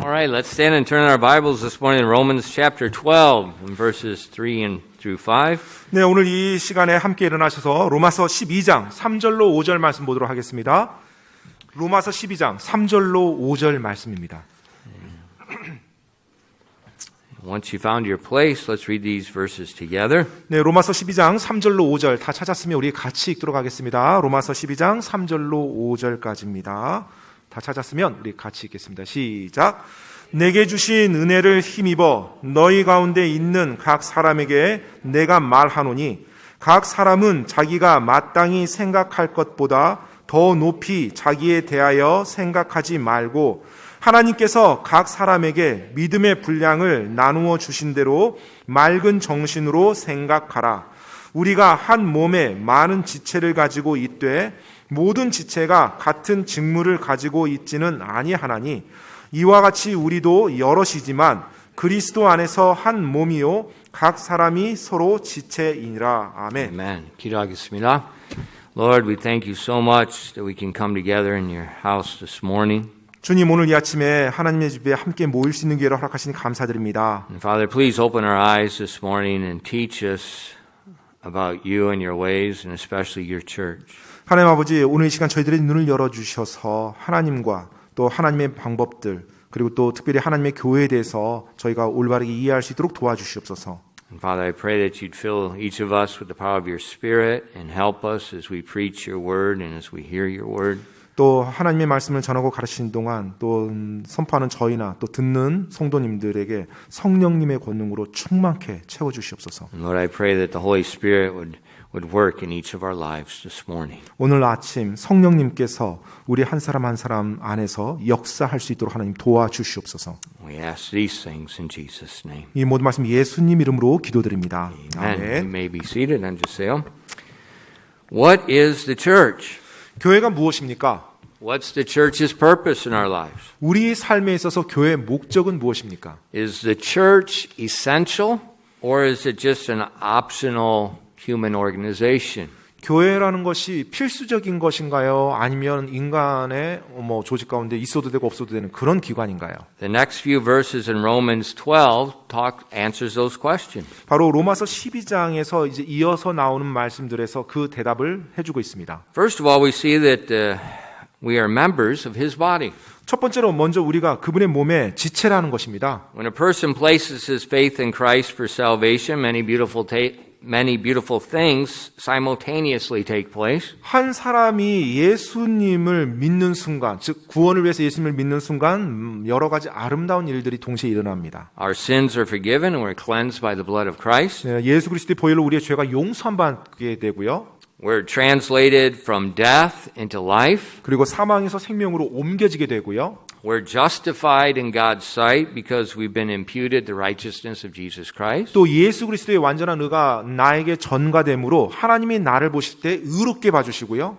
All right, let's stand and turn our Bibles this morning in Romans chapter 12, and verses 3 and through 5. 네, 오늘 이 시간에 함께 일어나셔서 로마서 12장 3절로 5절 말씀 보도록 하겠습니다. 로마서 12장 3절로 5절 말씀입니다. Once you found your place, let's read these verses together. 네, 로마서 12장 3절로 5절 다 찾았으면 우리 같이 읽도록 하겠습니다. 로마서 12장 3절로 5절까지입니다. 다 찾았으면 우리 같이 읽겠습니다. 시작. 내게 주신 은혜를 힘입어 너희 가운데 있는 각 사람에게 내가 말하노니 각 사람은 자기가 마땅히 생각할 것보다 더 높이 자기에 대하여 생각하지 말고 하나님께서 각 사람에게 믿음의 분량을 나누어 주신 대로 맑은 정신으로 생각하라. 우리가 한 몸에 많은 지체를 가지고 있되 모든 지체가 같은 직무를 가지고 있지는 아니하나니 이와 같이 우리도 여럿이지만 그리스도 안에서 한 몸이요 각 사람이 서로 지체이니라. 아멘. Amen. 기도하겠습니다. Lord, we thank you so much that we can come together in your house this morning. 주님, 오늘 이 아침에 하나님의 집에 함께 모일 수 있는 기회를 허락하시니 감사드립니다. And Father, please open our eyes this morning and teach us about you and your ways, and especially your church. 하나님 아버지, 오늘 이 시간 저희들의 눈을 열어주셔서 하나님과 또 하나님의 방법들 그리고 또 특별히 하나님의 교회에 대해서 저희가 올바르게 이해할 수 있도록 도와주시옵소서. And Father, I pray that you'd fill each of us with the power of your Spirit and help us as we preach your word and as we hear your word. 또 하나님의 말씀을 전하고 가르치는 동안 또 선포하는 저희나 또 듣는 성도님들에게 성령님의 권능으로 충만케 채워주시옵소서. And Lord, I pray that the Holy Spirit would work in each of our lives this morning. 오늘 아침 성령님께서 우리 한 사람 한 사람 안에서 역사할 수 있도록 하나님 도와주시옵소서. We ask these things in Jesus' name. 이 모든 말씀 예수님 이름으로 기도드립니다. Amen. You 아멘. may be seated and just say, what is the church? 교회가 무엇입니까? What's the church's purpose in our lives? 우리 삶에 있어서 교회의 목적은 무엇입니까? Is the church essential or is it just an optional human organization? 교회라는 것이 필수적인 것인가요? 아니면 인간의 조직 가운데 있어도 되고 없어도 되는 그런 기관인가요? The next few verses in Romans 12 answers those questions. 바로 로마서 12장에서 이제 이어서 나오는 말씀들에서 그 대답을 해주고 있습니다. First of all, we see that we are members of His body. 첫 번째로 먼저 우리가 그분의 몸에 지체라는 것입니다. When a person places his faith in Christ for salvation, many beautiful things simultaneously take place. 한 사람이 예수님을 믿는 순간, 즉 구원을 위해서 예수님을 믿는 순간 여러 가지 아름다운 일들이 동시에 일어납니다. Our sins are forgiven and we're cleansed by the blood of Christ. 예수 그리스도의 보혈로 우리의 죄가 용서받게 되고요. We're translated from death into life. 그리고 사망에서 생명으로 옮겨지게 되고요. We're justified in God's sight because we've been imputed the righteousness of Jesus Christ. 또 예수 그리스도의 완전한 의가 나에게 전가됨으로 하나님이 나를 보실 때 의롭게 봐주시고요.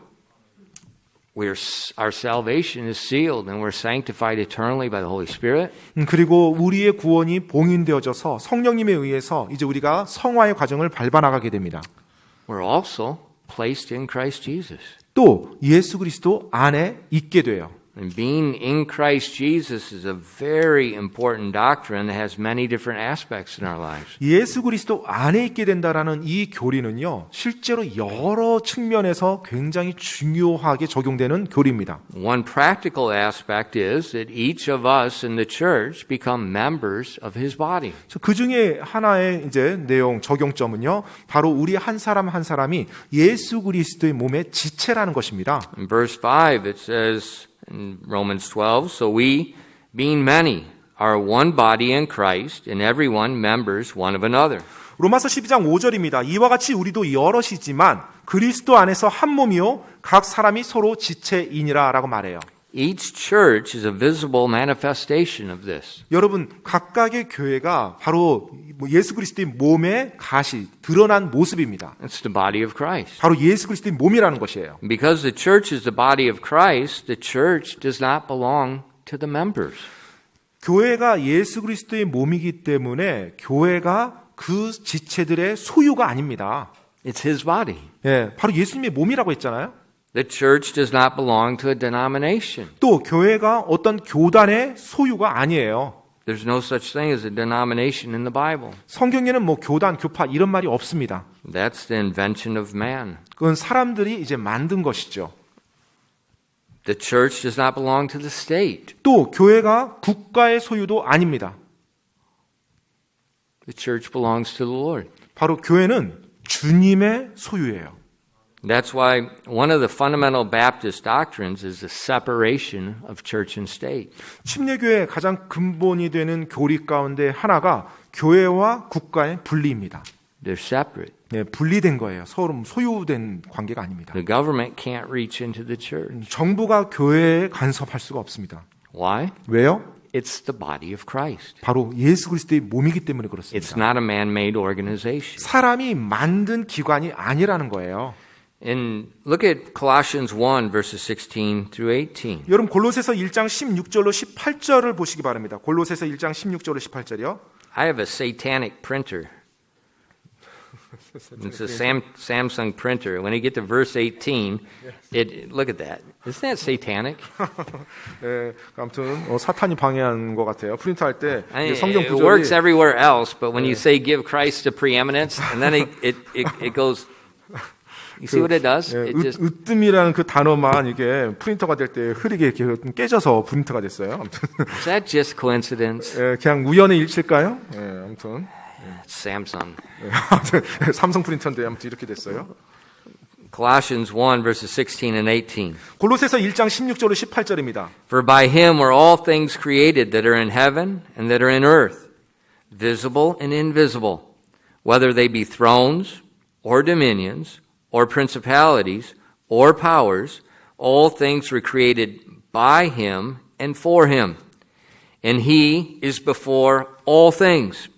Our salvation is sealed and we're sanctified eternally by the Holy Spirit. 그리고 우리의 구원이 봉인되어져서 성령님에 의해서 이제 우리가 성화의 과정을 밟아나가게 됩니다. We're also placed in Christ Jesus. 또 예수 그리스도 안에 있게 돼요. And being in Christ Jesus is a very important doctrine that has many different aspects in our lives. 예수 그리스도 안에 있게 된다라는 이 교리는요, 실제로 여러 측면에서 굉장히 중요하게 적용되는 교리입니다. One practical aspect is that each of us in the church become members of His body. 그 중에 하나의 이제 내용 적용점은요, 바로 우리 한 사람 한 사람이 예수 그리스도의 몸의 지체라는 것입니다. In verse 5 it says in Romans 12, so we, being many, are one body in Christ, and everyone members one of another. 로마서 12장 5절입니다. 이와 같이 우리도 여럿이지만 그리스도 안에서 한 몸이요 각 사람이 서로 지체이니라 라고 말해요. Each church is a visible manifestation of this. 여러분, 각각의 교회가 바로 예수 그리스도의 몸의 가시, 드러난 모습입니다. It's the body of Christ. 바로 예수 그리스도의 몸이라는 것이에요. Because the church is the body of Christ, the church does not belong to the members. 교회가 예수 그리스도의 몸이기 때문에 교회가 그 지체들의 소유가 아닙니다. It's His body. 예, 바로 예수님의 몸이라고 했잖아요. The church does not belong to a denomination. 또 교회가 어떤 교단의 소유가 아니에요. There's no such thing as a denomination in the Bible. 성경에는 뭐 교단, 교파 이런 말이 없습니다. That's the invention of man. 그건 사람들이 이제 만든 것이죠. The church does not belong to the state. 또 교회가 국가의 소유도 아닙니다. The church belongs to the Lord. 바로 교회는 주님의 소유예요. That's why one of the fundamental Baptist doctrines is the separation of church and state. 침례교회의 가장 근본이 되는 교리 가운데 하나가 교회와 국가의 분리입니다. They're separate. 네, 분리된 거예요. 서로 소유된 관계가 아닙니다. The government can't reach into the church. 정부가 교회에 간섭할 수가 없습니다. Why? 왜요? It's the body of Christ. 바로 예수 그리스도의 몸이기 때문에 It's 그렇습니다. not a man-made organization. 사람이 만든 기관이 아니라는 거예요. And look at Colossians 1 verses 16 through 18. 여러분 골로새서 1장 16절로 18절을 보시기 바랍니다. 골로새서 1장 16절로 18절이요. I have a satanic printer. It's a Samsung printer. When you get to verse 18, look at that. Isn't that satanic? 예, 아무튼 사탄이 방해한 것 같아요. 프린트할 때 I mean, 성경 it works 구절이 everywhere else, but when you say give Christ a preeminence, and then it goes. You see what it does? 예, It just 으뜸이라는 그 단어만 이게 프린터가 될 때 흐리게 이렇게 깨져서 프린터가 됐어요. 아무튼 is that just coincidence? 예, 그냥 우연의 일치일까요? 예, 아무튼 Samsung. 예, 삼성 프린터인데 아무튼 이렇게 됐어요. Colossians 1 verses 16 and 18. 골로새서 1장 16절로 18절입니다. For by him were all things created that are in heaven and that are in earth, visible and invisible, whether they be thrones or dominions or principalities or powers, all things were created by him and for him. And he is before all things,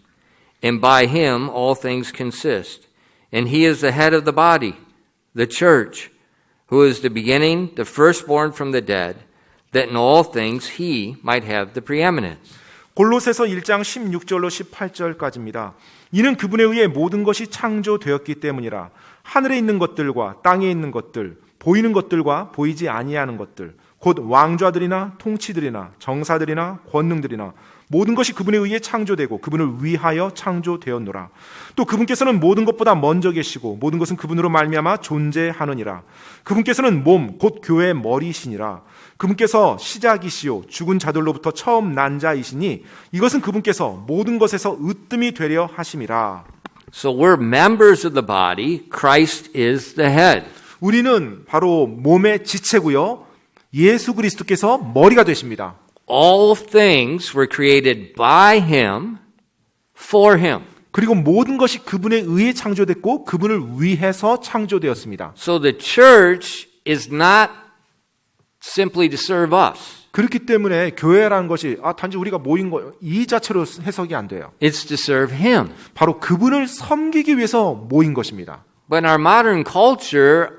and by him all things consist. And he is the head of the body, the church, who is the beginning, the firstborn from the dead, that in all things he might have the preeminence. 골로새서 1장 16절로 18절까지입니다. 이는 그분에 의해 모든 것이 창조되었기 때문이라. 하늘에 있는 것들과 땅에 있는 것들, 보이는 것들과 보이지 아니하는 것들, 곧 왕좌들이나 통치들이나 정사들이나 권능들이나 모든 것이 그분에 의해 창조되고 그분을 위하여 창조되었노라. 또 그분께서는 모든 것보다 먼저 계시고 모든 것은 그분으로 말미암아 존재하느니라. 그분께서는 몸, 곧 교회의 머리이시니라. 그분께서 시작이시요 죽은 자들로부터 처음 난 자이시니 이것은 그분께서 모든 것에서 으뜸이 되려 하심이라. So we're members of the body. Christ is the head. 우리는 바로 몸의 지체고요. 예수 그리스도께서 머리가 되십니다. All things were created by him, for him. 그리고 모든 것이 그분에 의해 창조됐고 그분을 위해서 창조되었습니다. So the church is not simply to serve us. 그렇기 때문에 교회라는 것이 단지 우리가 모인 거 이 자체로 해석이 안 돼요. It's to serve him. 바로 그분을 섬기기 위해서 모인 것입니다. But in our modern culture,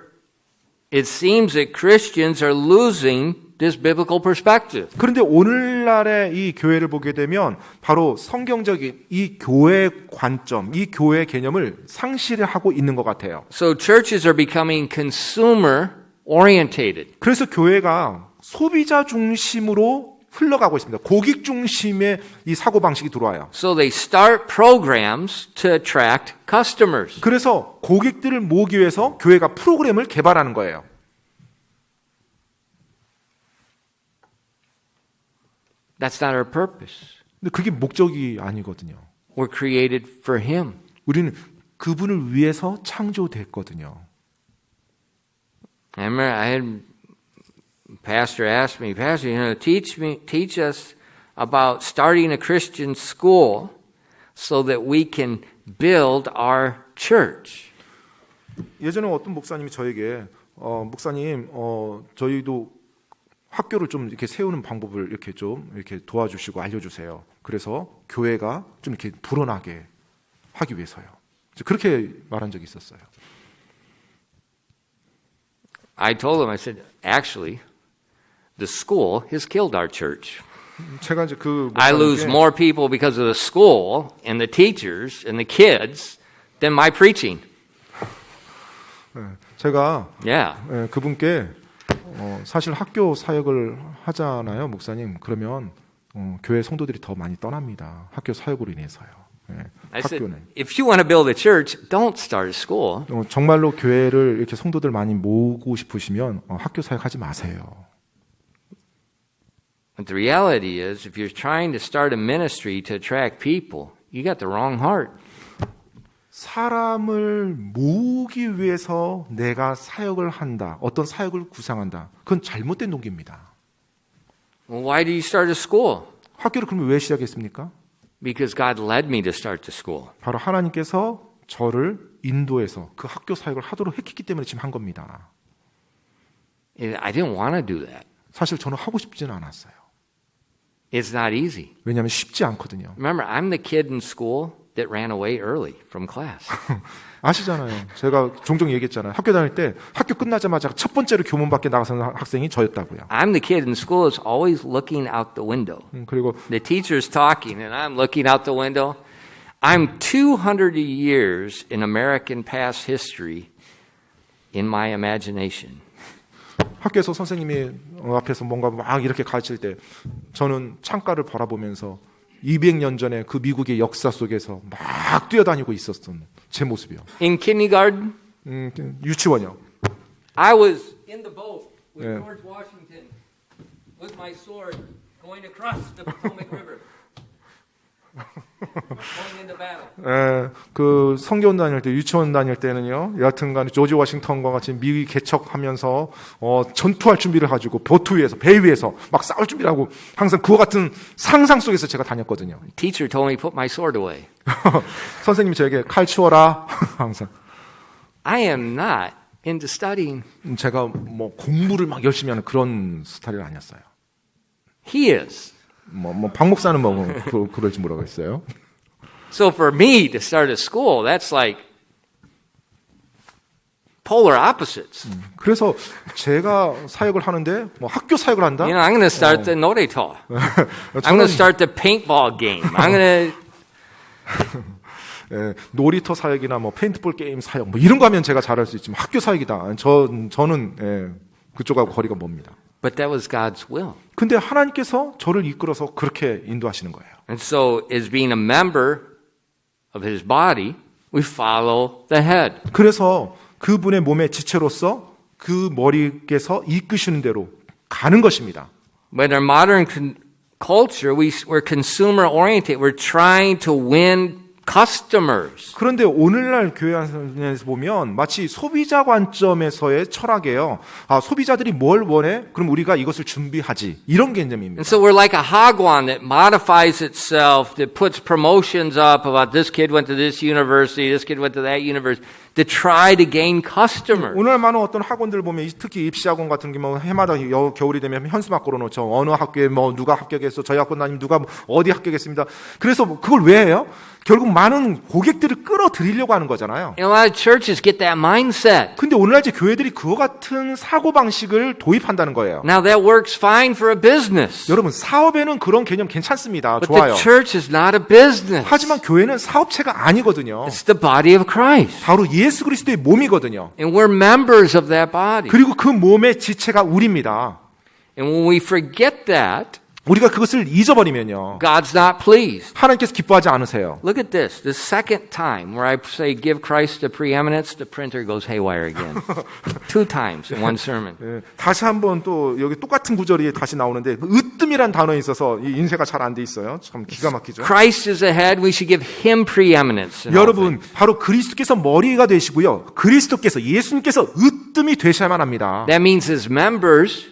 it seems that Christians are losing this biblical perspective. 그런데 오늘날의 이 교회를 보게 되면 바로 성경적인 이 교회 관점, 이 교회 개념을 상실하고 있는 것 같아요. So churches are becoming consumer orientated. 그래서 교회가 소비자 중심으로 흘러가고 있습니다. 고객 중심의 이 사고방식이 들어와요. So they start programs to attract customers. 그래서 고객들을 모으기 위해서 교회가 프로그램을 개발하는 거예요. That's not our purpose. 근데 그게 목적이 아니거든요. We're created for him. 우리는 그분을 위해서 창조됐거든요. I remember I had pastor asked me, Pastor, teach us about starting a Christian school so that we can build our church. 예전에 어떤 목사님이 저에게 목사님, 저희도 학교를 좀 이렇게 세우는 방법을 이렇게 좀 이렇게 도와주시고 알려주세요. 그래서 교회가 좀 이렇게 불어나게 하기 위해서요. 그렇게 말한 적이 있었어요. I told him, I said, actually, the school has killed our church. 제가 이제 그 I lose more people because of the school and the teachers and the kids than my preaching. 제가 Yeah. 그분께 사실 학교 사역을 하잖아요, 목사님. 그러면 교회 성도들이 더 많이 떠납니다. 학교 사역으로 인해서요. I said, 학교는 if you want to build a church, don't start a school. 정말로 교회를 이렇게 성도들 많이 모으고 싶으시면 학교 사역하지 마세요. But the reality is, if you're trying to start a ministry to attract people, you got the wrong heart. 사람을 모으기 위해서 내가 사역을 한다. 어떤 사역을 구상한다. 그건 잘못된 동기입니다. Well, why do you start a school? 학교를 그러면 왜 시작했습니까? Because God led me to start the school. 바로 하나님께서 저를 인도해서 그 학교 사역을 하도록 했기 때문에 지금 한 겁니다. I didn't want to do that. 사실 저는 하고 싶지는 않았어요. It's not easy. 왜냐하면 쉽지 않거든요. Remember, I'm the kid in school that ran away early from class. 아시잖아요. 제가 종종 얘기했잖아요. 학교 다닐 때 학교 끝나자마자 첫 번째로 교문 밖에 나가서 학생이 저였다고요. I'm the kid in school that's always looking out the window. 그리고 The teacher's talking and I'm looking out the window. I'm 200 years in American past history in my imagination. 학교에서 선생님이 앞에서 뭔가 막 이렇게 가르칠 때 저는 창가를 바라보면서 200년 전에 그 미국의 역사 속에서 막 뛰어다니고 있었던 제 모습이요. In kindergarten, 유치원이요. I was in the boat with Yeah. George Washington with my sword going across the Potomac River. going into battle. 그 성교원 다닐 때 유치원 다닐 때는요. 여하튼간에 조지 워싱턴과 같이 미국이 개척하면서 전투할 준비를 가지고 보트 위에서 배 위에서 막 싸울 준비를 하고 항상 그와 같은 상상 속에서 제가 다녔거든요. Teacher told me to put my sword away. 선생님이 저에게 칼 치워라 항상. I am not into studying. 제가 뭐 공부를 막 열심히 하는 그런 스타일이 아니었어요. He is. 박 목사는 그럴지 모르겠어요. So for me to start a school, that's like polar opposites. 그래서 제가 사역을 하는데 뭐 학교 사역을 한다? You know, I'm going to start the Noreto. I'm going to start the paintball game. I'm going to 놀이터 사역이나 뭐 페인트볼 게임 사역 뭐 이런 거 하면 제가 잘할 수 있지만 학교 사역이다. 저는 그쪽하고 거리가 멉니다. But that was God's will. 근데 하나님께서 저를 이끌어서 그렇게 인도하시는 거예요. And so, as being a member of His body, we follow the head. 그래서 그분의 몸의 지체로서 그 머리께서 이끄시는 대로 가는 것입니다. But in our modern culture, we're consumer oriented. We're trying to win customers. 그런데 오늘날 교회 안에서 보면 마치 소비자 관점에서의 철학이에요. 소비자들이 뭘 원해? 그럼 우리가 이것을 준비하지. 이런 개념입니다. And so we're like a hagwon that modifies itself, that puts promotions up about this kid went to this university, this kid went to that university, to try to gain customers. 오늘 많은 어떤 학원들 보면 특히 입시학원 같은 게 뭐 해마다 겨울이 되면 현수막 걸어놓죠. 어느 학교에 뭐 누가 합격했어, 저희 학원 다니면 누가 어디 합격했습니다. 그래서 그걸 왜 해요? 결국 많은 고객들을 끌어들이려고 하는 거잖아요. And a lot of churches get that mindset. 근데 오늘날 이제 교회들이 그와 같은 사고방식을 도입한다는 거예요. Now that works fine for a business. 여러분 사업에는 그런 개념 괜찮습니다. But 좋아요. the church is not a business. 하지만 교회는 사업체가 아니거든요. It's the body of Christ. 바로 예수 그리스도의 몸이거든요. And we're members of that body. 그리고 그 몸의 지체가 우리입니다. And when we forget that, 우리가 그것을 잊어버리면요. God's not pleased. 하나님께서 기뻐하지 않으세요. Look at this. The second time where I say give Christ the preeminence, the printer goes haywire again. 2 times in one sermon. 다시 한번 또 여기 똑같은 구절이 다시 나오는데 으뜸이란 단어에 있어서 이 인쇄가 잘 안 돼 있어요. 참 기가 막히죠. Christ is the head. We should give Him preeminence. in all 여러분 things. 바로 그리스도께서 머리가 되시고요. 그리스도께서 예수님께서 으뜸이 되셔야만 합니다. That means as members,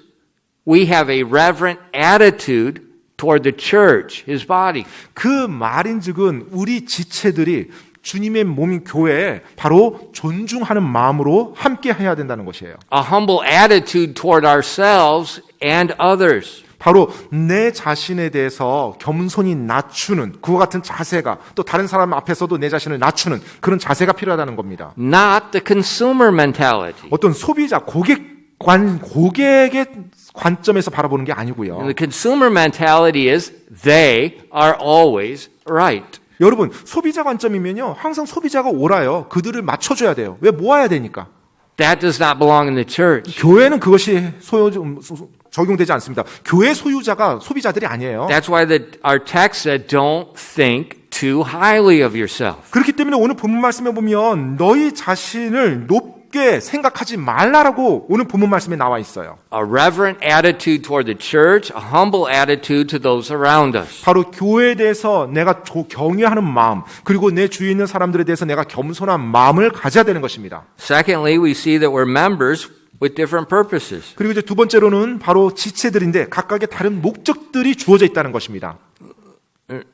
we have a reverent attitude toward the church, His body. 그 말인즉은 우리 지체들이 주님의 몸인 교회에 바로 존중하는 마음으로 함께 해야 된다는 것이에요. A humble attitude toward ourselves and others. 바로 내 자신에 대해서 겸손히 낮추는 그와 같은 자세가 또 다른 사람 앞에서도 내 자신을 낮추는 그런 자세가 필요하다는 겁니다. Not the consumer mentality. 어떤 소비자 고객의 관점에서 바라보는 게 아니고요. And the consumer mentality is they are always right. 여러분 소비자 관점이면요 항상 소비자가 옳아요. 그들을 맞춰줘야 돼요. 왜 모아야 되니까. That does not belong in the church. 교회는 그것이 적용되지 않습니다. 교회 소유자가 소비자들이 아니에요. That's why our text said, don't think too highly of yourself. 그렇기 때문에 오늘 본문 말씀에 보면 너희 자신을 높게 생각하지 말라라고 오늘 본문 말씀에 나와 있어요. A reverent attitude toward the church, a humble attitude to those around us. 바로 교회에 대해서 내가 경외하는 마음, 그리고 내 주위에 있는 사람들에 대해서 내가 겸손한 마음을 가져야 되는 것입니다. Secondly, we see that we're members with different purposes. 그리고 이제 두 번째로는 바로 지체들인데 각각의 다른 목적들이 주어져 있다는 것입니다.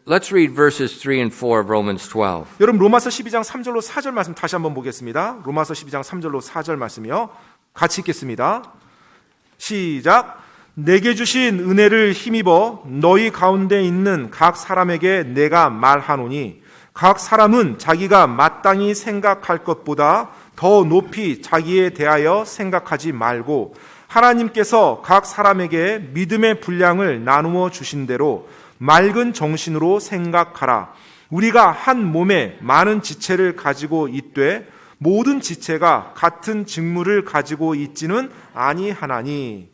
Let's read verses 3 and 4 of Romans 12. 여러분 로마서 12장 3절로 4절 말씀 다시 한번 보겠습니다. 로마서 12장 3절로 4절 말씀이요. 같이 읽겠습니다. 시작. 내게 주신 은혜를 힘입어 너희 가운데 있는 각 사람에게 내가 말하노니 각 사람은 자기가 마땅히 생각할 것보다 더 높이 자기에 대하여 생각하지 말고 하나님께서 각 사람에게 믿음의 분량을 나누어 주신 대로 맑은 정신으로 생각하라. 우리가 한 몸에 많은 지체를 가지고 있되 모든 지체가 같은 직무를 가지고 있지는 아니하나니.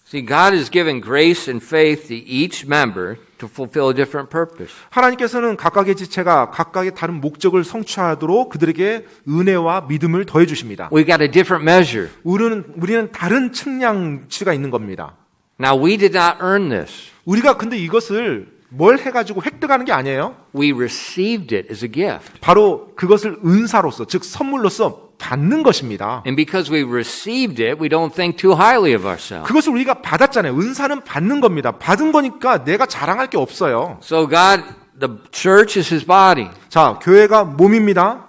See, God has given grace and faith to each member to fulfill a different purpose. 하나님께서는 각각의 지체가 각각의 다른 목적을 성취하도록 그들에게 은혜와 믿음을 더해 주십니다. We got a different measure. 우리는 다른 측량치가 있는 겁니다. Now, we did not earn this. 우리가 근데 이것을 뭘 해가지고 획득하는 게 아니에요. We received it as a gift. 바로 그것을 은사로서, 즉 선물로서 받는 것입니다. And because we received it, we don't think too highly of ourselves. 그것을 우리가 받았잖아요. 은사는 받는 겁니다. 받은 거니까 내가 자랑할 게 없어요. So God, the church is His body. 자, 교회가 몸입니다.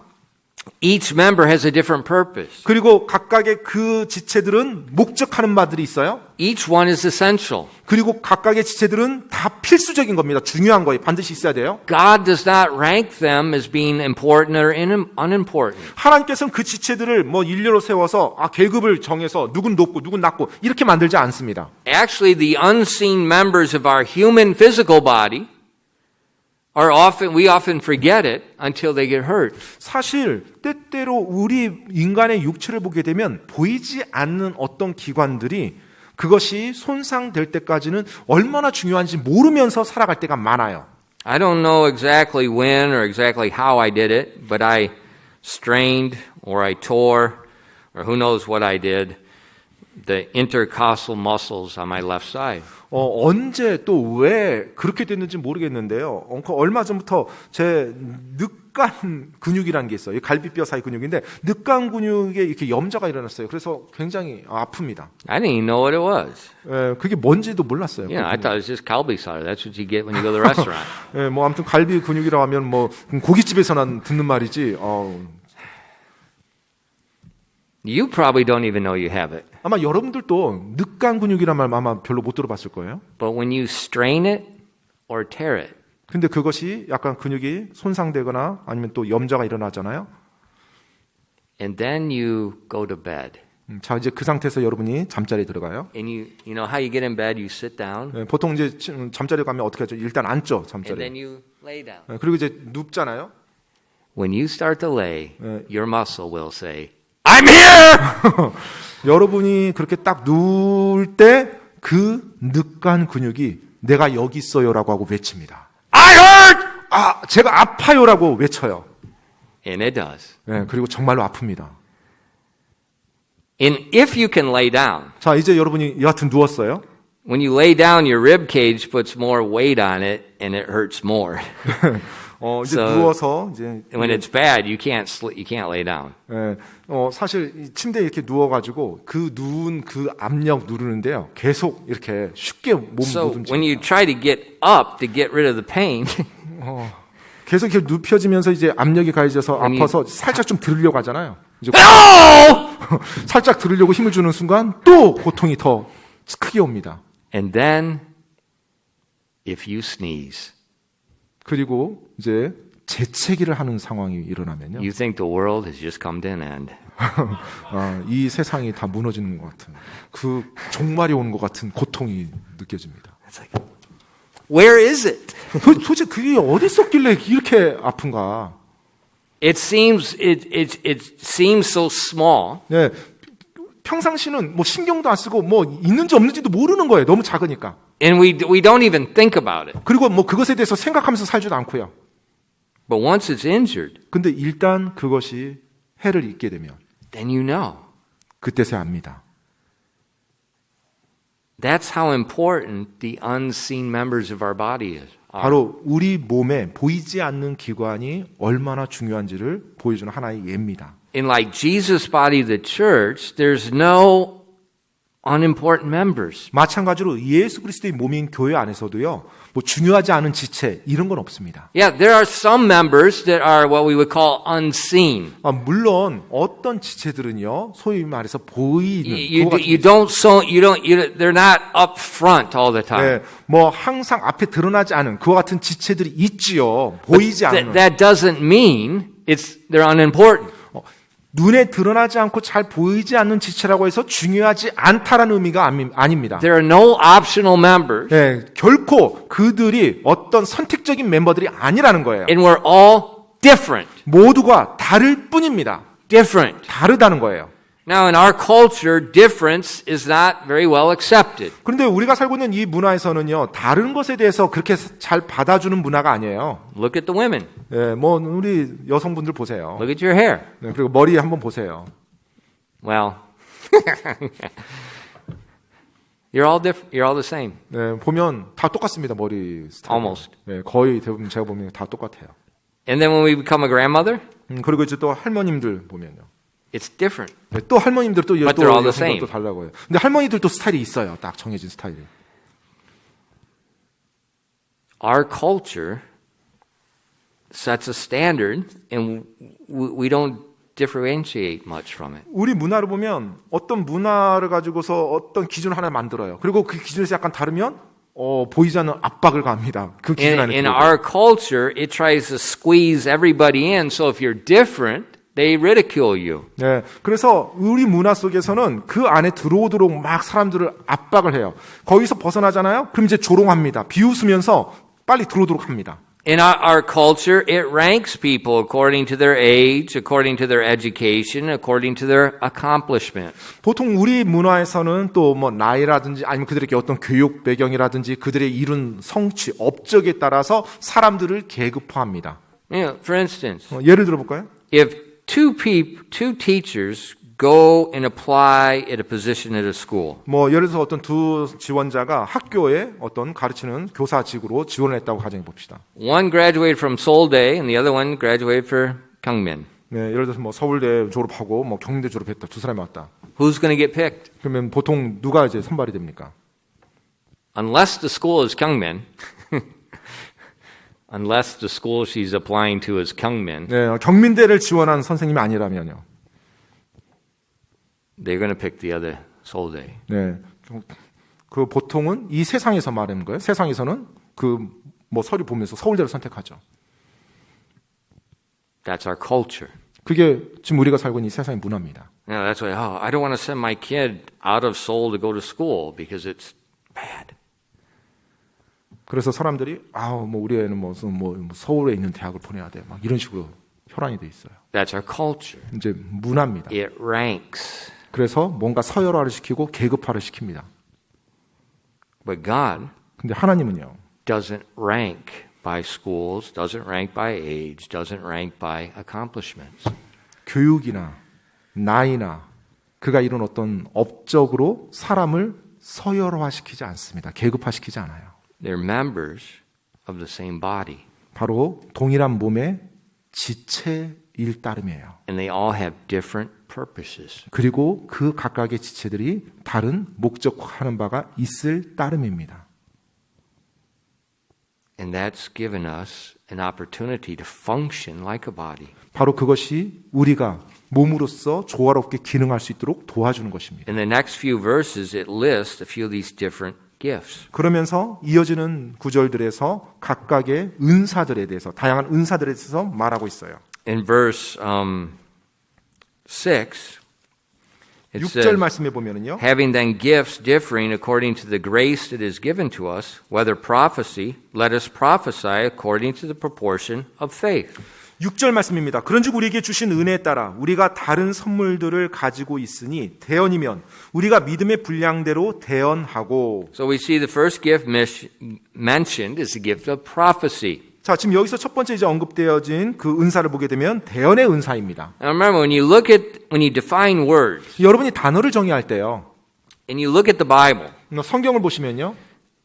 Each member has a different purpose. 그리고 각각의 그 지체들은 목적하는 바들이 있어요. Each one is essential. 그리고 각각의 지체들은 다 필수적인 겁니다. 중요한 거예요. 반드시 있어야 돼요. God does not rank them as being important or unimportant. 하나님께서는 그 지체들을 뭐 일렬로 세워서 계급을 정해서 누군 높고 누군 낮고 이렇게 만들지 않습니다. Actually, the unseen members of our human physical body we often forget it until they get hurt. 사실 때때로 우리 인간의 육체를 보게 되면 보이지 않는 어떤 기관들이 그것이 손상될 때까지는 얼마나 중요한지 모르면서 살아갈 때가 많아요. I don't know exactly when or exactly how I did it, but I strained or I tore or who knows what I did the intercostal muscles on my left side. 언제 또 왜 그렇게 됐는지 모르겠는데요. 얼마 전부터 제 늑간 근육이라는 게 있어요. 갈비뼈 사이 근육인데 늑간 근육에 이렇게 염자가 일어났어요. 그래서 굉장히 아픕니다. I didn't even know what it was. 그게 뭔지도 몰랐어요. Yeah, I thought it was just galbisar. That's what you get when you go to the restaurant. 뭐 아무튼 갈비 근육이라고 하면 뭐 고깃집에서나 듣는 말이지. You probably don't even know you have it. 아마 여러분들도 늑간 근육이란 말 아마 별로 못 들어봤을 거예요. But when you strain it or tear it, 근데 그것이 약간 근육이 손상되거나 아니면 또 염자가 일어나잖아요. and then you go to bed. 자, 이제 그 상태에서 여러분이 잠자리에 들어가요. And you know how you get in bed? You sit down. 보통 이제 잠자리에 가면 어떻게 하죠? 일단 앉죠, And 잠자리에. then you lay down. 그리고 이제 눕잖아요. When you start to lay, your muscle will say, I'm here! 여러분이 그렇게 딱 누울 때 그 늑간 근육이 내가 여기 있어요라고 하고 외칩니다. I hurt! 제가 아파요라고 외쳐요. And it does. 그리고 정말로 아픕니다. And if you can lay down, 자, 이제 여러분이 여하튼 누웠어요. when you lay down, your rib cage puts more weight on it and it hurts more. 이제 So, 누워서 이제 When it's bad, you can't lay down. 사실 이 침대에 이렇게 누워가지고 그 누운 그 압력 누르는데요. 계속 이렇게 쉽게 몸 못 So 움직여요. when you try to get up to get rid of the pain, 계속 이렇게 눕혀지면서 이제 압력이 가해져서 아니, 아파서 살짝 좀 들으려고 하잖아요. 이제 no! 살짝 들으려고 힘을 주는 순간 또 고통이 더 크게 옵니다. And then, if you sneeze, 그리고 이제 재채기를 하는 상황이 일어나면요. you think the world has just come to an end. 이 세상이 다 무너지는 것 같은 그 종말이 오는 것 같은 고통이 느껴집니다. It's like, where is it? 도대체 그게 어디 있었길래 이렇게 아픈가? It seems so small. 네, 평상시는 뭐 신경도 안 쓰고 뭐 있는지 없는지도 모르는 거예요. 너무 작으니까. And we don't even think about it. 그리고 뭐 그것에 대해서 생각하면서 살지도 않고요. But once it's injured, 근데 일단 그것이 해를 입게 되면 then you know. 그때서야 압니다. That's how important the unseen members of our body is. 바로 우리 몸에 보이지 않는 기관이 얼마나 중요한지를 보여주는 하나의 예입니다. In like Jesus' body, the church, there's no unimportant members. 마찬가지로 예수 그리스도의 몸인 교회 안에서도요, 뭐 중요하지 않은 지체 이런 건 없습니다. Yeah, there are some members that are what we would call unseen. 물론 어떤 지체들은요, 소위 말해서 보이는 They're not up front all the time. 네, 뭐 항상 앞에 드러나지 않은 그와 같은 지체들이 있지요. 보이지 않는. That doesn't mean they're unimportant. 눈에 드러나지 않고 잘 보이지 않는 지체라고 해서 중요하지 않다라는 의미가 아닙니다. There are no optional members. 네, 결코 그들이 어떤 선택적인 멤버들이 아니라는 거예요. And we're all different. 모두가 다를 뿐입니다. Different. 다르다는 거예요. Now, in our culture, difference is not very well accepted. 그런데 우리가 살고 있는 이 문화에서는요, 다른 것에 대해서 그렇게 잘 받아주는 문화가 아니에요. Look at the women. 네, 뭐 우리 여성분들 보세요. Look at your hair. 네, 그리고 머리 한번 보세요. Well, you're all different. You're all the same. 네, 보면 다 똑같습니다. 머리 스타일. Almost. 네, 거의 대부분 제가 보면 다 똑같아요. And then when we become a grandmother, 그리고 이제 또 할머님들 보면요. it's different. 네, 또 할머님들 또 But they're all the 여성들 same. 또 달라고요. 근데 할머니들도 스타일이 있어요. 딱 정해진 스타일이. Our culture sets a standard, and we don't differentiate much from it. 우리 문화를 보면 어떤 문화를 가지고서 어떤 기준을 하나 만들어요. 그리고 그 기준에서 약간 다르면 보이지 않는 압박을 가합니다. 그 기준 안에 In 들어오고. our culture, it tries to squeeze everybody in. So if you're different, they ridicule you. 네, 그래서 우리 문화 속에서는 그 안에 들어오도록 막 사람들을 압박을 해요. 거기서 벗어나잖아요. 그럼 이제 조롱합니다. 비웃으면서 빨리 들어오도록 합니다. In our culture, it ranks people according to their age, according to their education, according to their accomplishment. 보통 우리 문화에서는 또 뭐 나이라든지 아니면 그들에게 어떤 교육 배경이라든지 그들의 이룬 성취, 업적에 따라서 사람들을 계급화합니다. For instance, 예를 들어볼까요? if two teachers go and apply at a position at a school, 뭐 예를 들어서 어떤 두 지원자가 학교에 어떤 가르치는 교사직으로 지원을 했다고 가정해 봅시다. one graduated from Seoul Dae and the other one graduated for Kyungmin. 네, 예를 들어서 뭐 서울대 졸업하고 뭐 경희대 졸업했다. 두 사람이 왔다. Who's going to get picked? 그러면 보통 누가 이제 선발이 됩니까? Unless the school is Kyungmin, unless the school she's applying to is Kyungmin, 네, 경민대를 지원한 선생님이 아니라면요. they're going to pick the other Seoul Dae. 네, 그 보통은 이 세상에서 말하는 거예요. 세상에서는 그 뭐 서류 보면서 서울대를 선택하죠. That's our culture. 그게 지금 우리가 살고 있는 이 세상의 문화입니다. Yeah, that's why. Oh, I don't want to send my kid out of Seoul to go to school because it's bad. 그래서 사람들이 뭐 우리 애는 뭐 서울에 있는 대학을 보내야 돼. 막 이런 식으로 혈안이 돼 있어요. That's our culture. 이제 문화입니다. It ranks. 그래서 뭔가 서열화를 시키고 계급화를 시킵니다. But God 근데 하나님은요. doesn't rank by schools, doesn't rank by age, doesn't rank by accomplishments. 교육이나 나이나 그가 이룬 어떤 업적으로 사람을 서열화시키지 않습니다. 계급화시키지 않아요. They're members of the same body. 바로 동일한 몸의 지체일 따름이에요. And they all have different purposes. 그리고 그 각각의 지체들이 다른 목적하는 바가 있을 따름입니다. And that's given us an opportunity to function like a body. 바로 그것이 우리가 몸으로서 조화롭게 기능할 수 있도록 도와주는 것입니다. In the next few verses, it lists a few of these different gifts. 그러면서 이어지는 구절들에서 각각의 은사들에 대해서 다양한 은사들에 대해서 말하고 있어요. In verse 6, it 6절 says, 말씀에 보면은요. having then gifts differing according to the grace that is given to us, whether prophecy, let us prophesy according to the proportion of faith. 6절 말씀입니다. 그런즉 우리에게 주신 은혜에 따라 우리가 다른 선물들을 가지고 있으니 대언이면 우리가 믿음의 분량대로 대언하고. So we see the first gift mentioned is the gift of prophecy. 자, 지금 여기서 첫 번째 이제 언급되어진 그 은사를 보게 되면 대언의 은사입니다. Now remember, when you define words, 여러분이 단어를 정의할 때요. and you look at the Bible, 성경을 보시면요.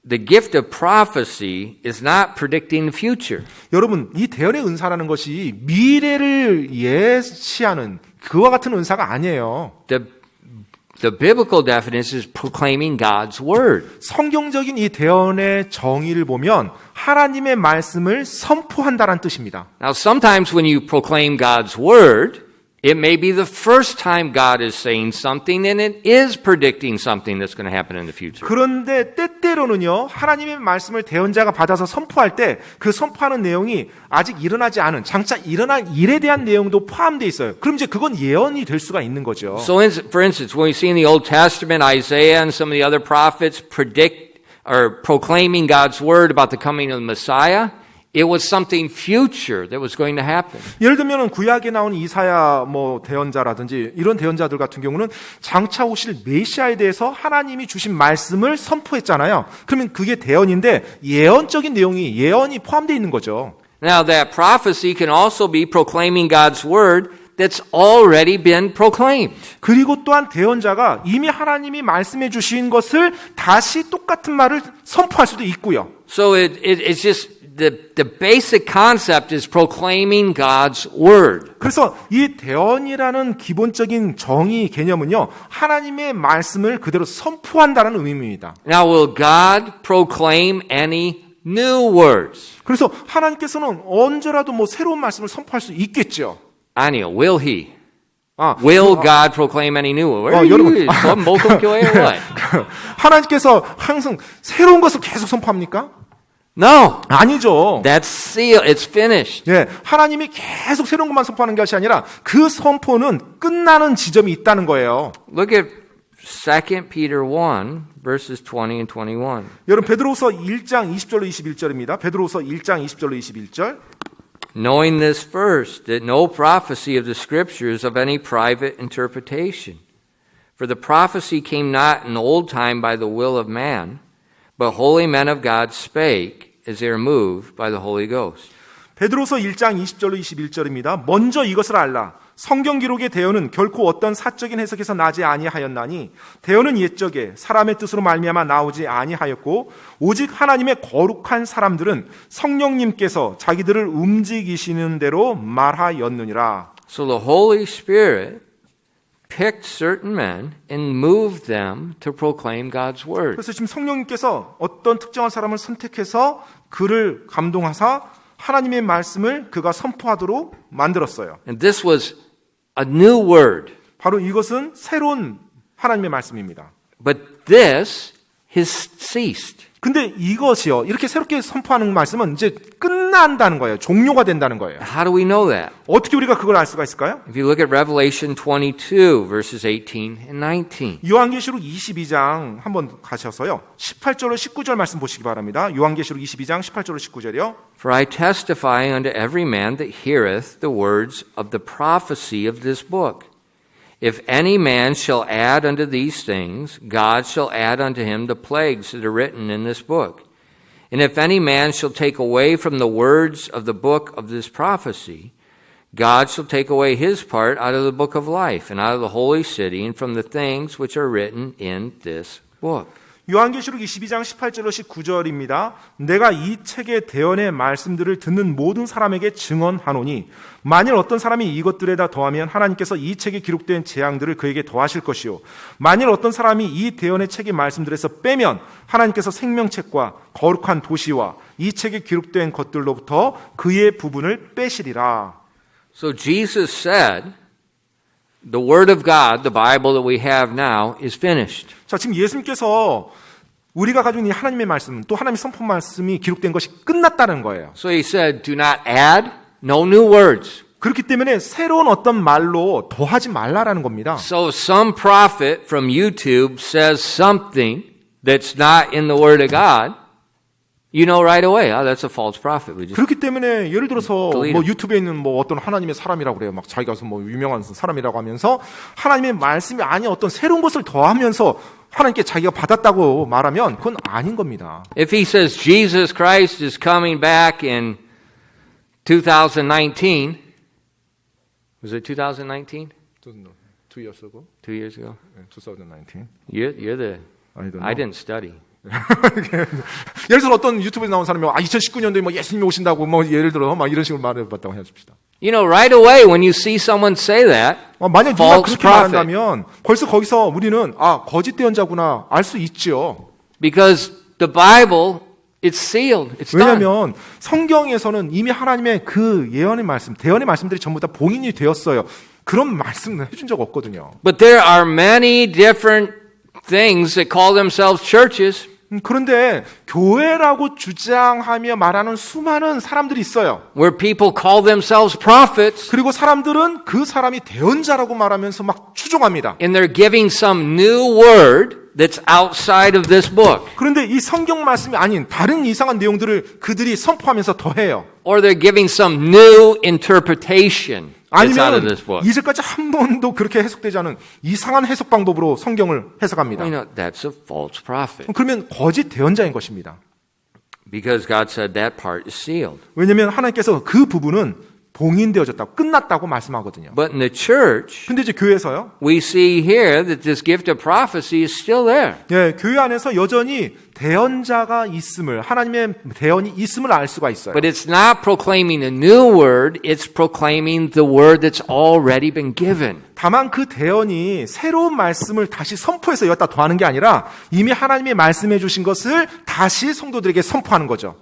the gift of prophecy is not predicting the future. 여러분, 이 대언의 은사라는 것이 미래를 예시하는 그와 같은 은사가 아니에요. The biblical definition is proclaiming God's word. 성경적인 이 대언의 정의를 보면 하나님의 말씀을 선포한다는 뜻입니다. Now, sometimes when you proclaim God's word, it may be the first time God is saying something and it is predicting something that's going to happen in the future. 그런데 때때로는요, 하나님의 말씀을 대언자가 받아서 선포할 때 그 선포하는 내용이 아직 일어나지 않은, 장차 일어날 일에 대한 내용도 포함되어 있어요. 그럼 이제 그건 예언이 될 수가 있는 거죠. So, for instance, when we see in the Old Testament, Isaiah and some of the other prophets predict or proclaiming God's word about the coming of the Messiah, it was something future that was going to happen. 예를 들면 구약에 나온 이사야 대언자라든지 이런 대언자들 같은 경우는 장차 오실 메시아에 대해서 하나님이 주신 말씀을 선포했잖아요. 그러면 그게 대언인데 예언적인 내용이 예언이 포함되어 있는 거죠. Now that prophecy can also be proclaiming God's word that's already been proclaimed. 그리고 또한 대언자가 이미 하나님이 말씀해 주신 것을 다시 똑같은 말을 선포할 수도 있고요. So it's just the basic concept is proclaiming God's word. 그래서 이 대언이라는 기본적인 정의 개념은요, 하나님의 말씀을 그대로 선포한다는 의미입니다. Now will God proclaim any new words? 그래서 하나님께서는 언제라도 새로운 말씀을 선포할 수 있겠죠. 아니요, will he? Will God proclaim any new word? 여러분, 목욕교회 what? 하나님께서 항상 새로운 것을 계속 선포합니까? No. 아니죠. That's seal. It's finished. 예, 하나님이 계속 새로운 것만 선포하는 것이 아니라 그 선포는 끝나는 지점이 있다는 거예요. Look at 2 Peter 1 verses 20 and 21. 여러분 베드로후서 1장 20절로 21절입니다. 베드로후서 1장 20절로 21절. Knowing this first, that no prophecy of the scriptures of any private interpretation. For the prophecy came not in old time by the will of man, but holy men of God spake as they were moved by the Holy Ghost. 베드로서 1장 20절로 21절입니다. 먼저 이것을 알라. 성경 기록의 대언은 결코 어떤 사적인 해석에서 나지 아니하였나니 대언은 옛적에 사람의 뜻으로 말미암아 나오지 아니하였고 오직 하나님의 거룩한 사람들은 성령님께서 자기들을 움직이시는 대로 말하였느니라. So the Holy Spirit picked certain men and moved them to proclaim God's word. 그래서 지금 성령님께서 어떤 특정한 사람을 선택해서 그를 감동하사 하나님의 말씀을 그가 선포하도록 만들었어요. And this was a new word. 바로 이것은 새로운 하나님의 말씀입니다. But this has ceased. 근데 이것이요, 이렇게 새롭게 선포하는 말씀은 이제 끝난다는 거예요. 종료가 된다는 거예요. How do we know that? 어떻게 우리가 그걸 알 수가 있을까요? If you look at Revelation 22 verses 18 and 19. 요한계시록 22장 한번 가셔서요. 18절로 19절 말씀 보시기 바랍니다. 요한계시록 22장 18절로 19절이요. For I testify unto every man that heareth the words of the prophecy of this book. If any man shall add unto these things, God shall add unto him the plagues that are written in this book. And if any man shall take away from the words of the book of this prophecy, God shall take away his part out of the book of life, and out of the holy city, and from the things which are written in this book. 요한계시록 22장 18절로 19절입니다. 내가 이 책의 대언의 말씀들을 듣는 모든 사람에게 증언하노니 만일 어떤 사람이 이것들에다 더하면 하나님께서 이 책에 기록된 재앙들을 그에게 더하실 것이요 만일 어떤 사람이 이 대언의 책의 말씀들에서 빼면 하나님께서 생명책과 거룩한 도시와 이 책에 기록된 것들로부터 그의 부분을 빼시리라. So Jesus said, the Word of God, the Bible that we have now, is finished. 자, 지금 예수님께서 우리가 가지고 있는 하나님의 말씀, 또 하나님의 선포 말씀이 기록된 것이 끝났다는 거예요. So he said, do not add, no new words. 그렇기 때문에 새로운 어떤 말로 더하지 말라라는 겁니다. So some prophet from YouTube says something that's not in the Word of God, You know right away, oh, that's a false prophet. We just 그렇기 때문에 예를 들어서 delete 뭐 it. 유튜브에 있는 뭐 어떤 하나님의 사람이라고 그래요. 막 자기가 뭐 유명한 사람이라고 하면서 하나님의 말씀이 아닌 어떤 새로운 것을 더하면서 하나님께 자기가 받았다고 말하면 그건 아닌 겁니다. If he says Jesus Christ is coming back in 2019, was it 2019? 2 years ago? 2 years ago? 2019. You're the. I don't know. I didn't study. 예를 들어 어떤 유튜브에 나온 사람이 2019년도에 뭐 예수님이 오신다고 뭐 예를 들어 막 이런 식으로 말해봤다고 해줍시다. You know, right away when you see someone say that, 만약 누가 false 그렇게 prophet, 말한다면 벌써 거기서 우리는 거짓 대언자구나 알 수 있죠. because the Bible, it's sealed. It's done. 왜냐하면 성경에서는 이미 하나님의 그 예언의 말씀, 대언의 말씀들이 전부 다 봉인이 되었어요. 그런 말씀을 해준 적 없거든요. But there are many different things that call themselves churches. 그런데 교회라고 주장하며 말하는 수많은 사람들이 있어요. Where people call themselves prophets, 그리고 사람들은 그 사람이 대언자라고 말하면서 막 추종합니다. and they're giving some new word that's outside of this book. 그런데 이 성경 말씀이 아닌 다른 이상한 내용들을 그들이 선포하면서 더해요. Or they're giving some new interpretation that's out of 아니면 this book. 이제까지 한 번도 그렇게 해석되지 않은 이상한 해석 방법으로 성경을 해석합니다. You know, that's a false prophet. 그러면 거짓 대언자인 것입니다. Because God said that part is sealed. 왜냐하면 하나님께서 그 부분은 봉인되어졌다고 끝났다고 말씀하거든요. But in the church, 근데 이제 교회에서요. we see here that this gift of prophecy is still there. 예, 교회 안에서 여전히 대언자가 있음을 하나님의 대언이 있음을 알 수가 있어요. But it's not proclaiming a new word, it's proclaiming the word that's already been given. 다만 그 대언이 새로운 말씀을 다시 선포해서 여기다 더하는 게 아니라 이미 하나님이 말씀해 주신 것을 다시 성도들에게 선포하는 거죠.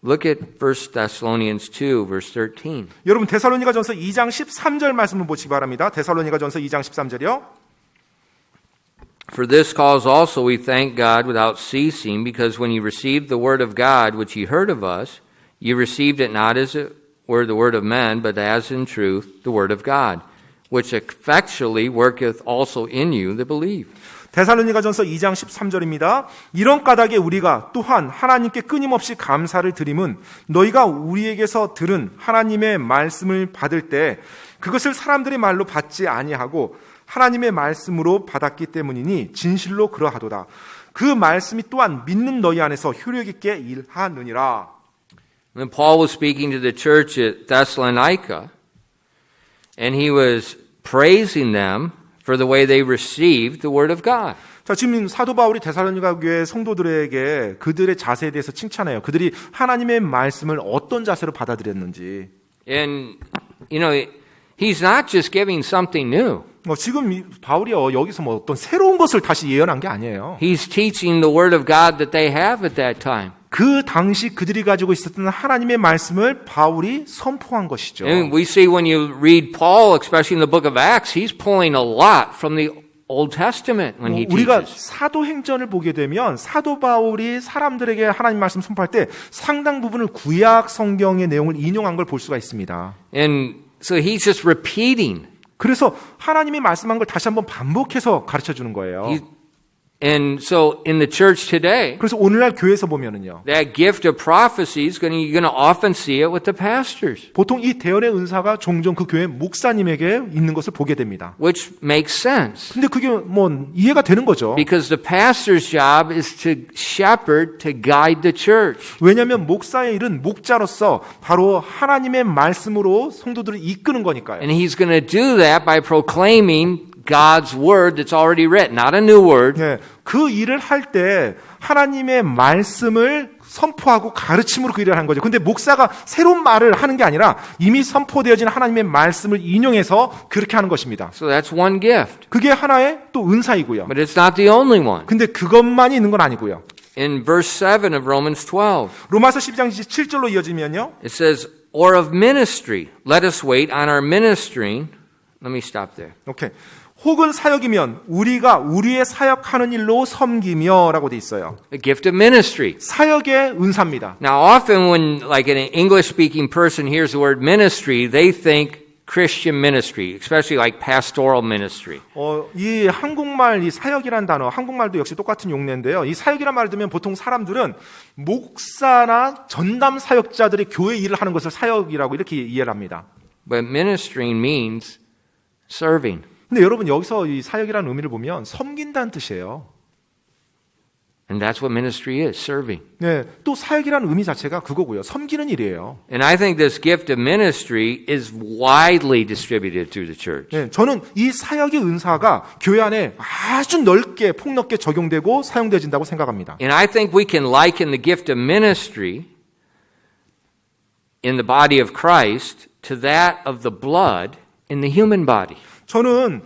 Look at 1 Thessalonians 2, verse 13. 여러분 데살로니가전서 2장 13절 말씀을 보시기 바랍니다. 데살로니가전서 2장 13절이요. For this cause also we thank God without ceasing, because when you received the word of God which ye heard of us, you received it not as it were the word of men, but as in truth the word of God, which effectually worketh also in you that believe. 데살로니가전서 2장 13절입니다. 이런 까닭에 우리가 또한 하나님께 끊임없이 감사를 드림은 너희가 우리에게서 들은 하나님의 말씀을 받을 때 그것을 사람들의 말로 받지 아니하고 하나님의 말씀으로 받았기 때문이니 진실로 그러하도다. 그 말씀이 또한 믿는 너희 안에서 효력 있게 일하느니라. When Paul was speaking to the church at Thessalonica, and he was praising them for the way they received the word of God. 자, 지금 사도 바울이 데살로니가 교회 성도들에게 그들의 자세에 대해서 칭찬해요. 그들이 하나님의 말씀을 어떤 자세로 받아들였는지. And, you know, he's not just giving something new. 지금 바울이요 여기서 뭐 어떤 새로운 것을 다시 예언한 게 아니에요. He's teaching the word of God that they have at that time. 그 당시 그들이 가지고 있었던 하나님의 말씀을 바울이 선포한 것이죠. And we see when you read Paul, especially in the book of Acts, he's pulling a lot from the Old Testament when he 우리가 teaches. 사도행전을 보게 되면 사도 바울이 사람들에게 하나님 말씀 선포할 때 상당 부분을 구약 성경의 내용을 인용한 걸 볼 수가 있습니다. And so he's just repeating. 그래서 하나님이 말씀한 걸 다시 한번 반복해서 가르쳐 주는 거예요. And so in the church today, 그래서 오늘날 교회에서 보면은요. that gift of prophecy is you're going to often see it with the pastors, 보통 이 대언의 은사가 종종 그 교회 목사님에게 있는 것을 보게 됩니다. which makes sense. 근데 그게 뭐 이해가 되는 거죠. Because the pastor's job is to shepherd, to guide the church. 왜냐하면 목사의 일은 목자로서 바로 하나님의 말씀으로 성도들을 이끄는 거니까요. And he's going to do that by proclaiming God's word that's already written, not a new word. 네, 그 일을 할 때 하나님의 말씀을 선포하고 가르침으로 그 일을 하는 거죠. 근데 목사가 새로운 말을 하는 게 아니라 이미 선포되어진 하나님의 말씀을 인용해서 그렇게 하는 것입니다. So that's one gift. 그게 하나의 또 은사이고요. But it's not the only one. 근데 그것만이 있는 건 아니고요. In verse 7 of Romans 12, 로마서 12장 7절로 이어지면요. it says, or of ministry, let us wait on our ministering. Let me stop there. 오케이. 혹은 사역이면 우리가 우리의 사역하는 일로 섬기며라고 돼 있어요. The gift of ministry. 사역의 은사입니다. Now, often when like an English-speaking person hears the word ministry, they think Christian ministry, especially like pastoral ministry. 이 한국말 이 사역이란 단어, 한국말도 역시 똑같은 용례인데요. 이 사역이란 말을 들으면 보통 사람들은 목사나 전담 사역자들이 교회 일을 하는 것을 사역이라고 이렇게 이해를 합니다. But ministering means serving. 근데 여러분 여기서 이 사역이라는 의미를 보면 섬긴다는 뜻이에요. And that's what ministry is, serving. 네, 또 사역이라는 의미 자체가 그거고요. 섬기는 일이에요. And I think this gift of ministry is widely distributed through the church. 네, 저는 이 사역의 은사가 교회 안에 아주 넓게 폭넓게 적용되고 사용되어진다고 생각합니다. And I think we can liken the gift of ministry in the body of Christ to that of the blood in the human body. 저는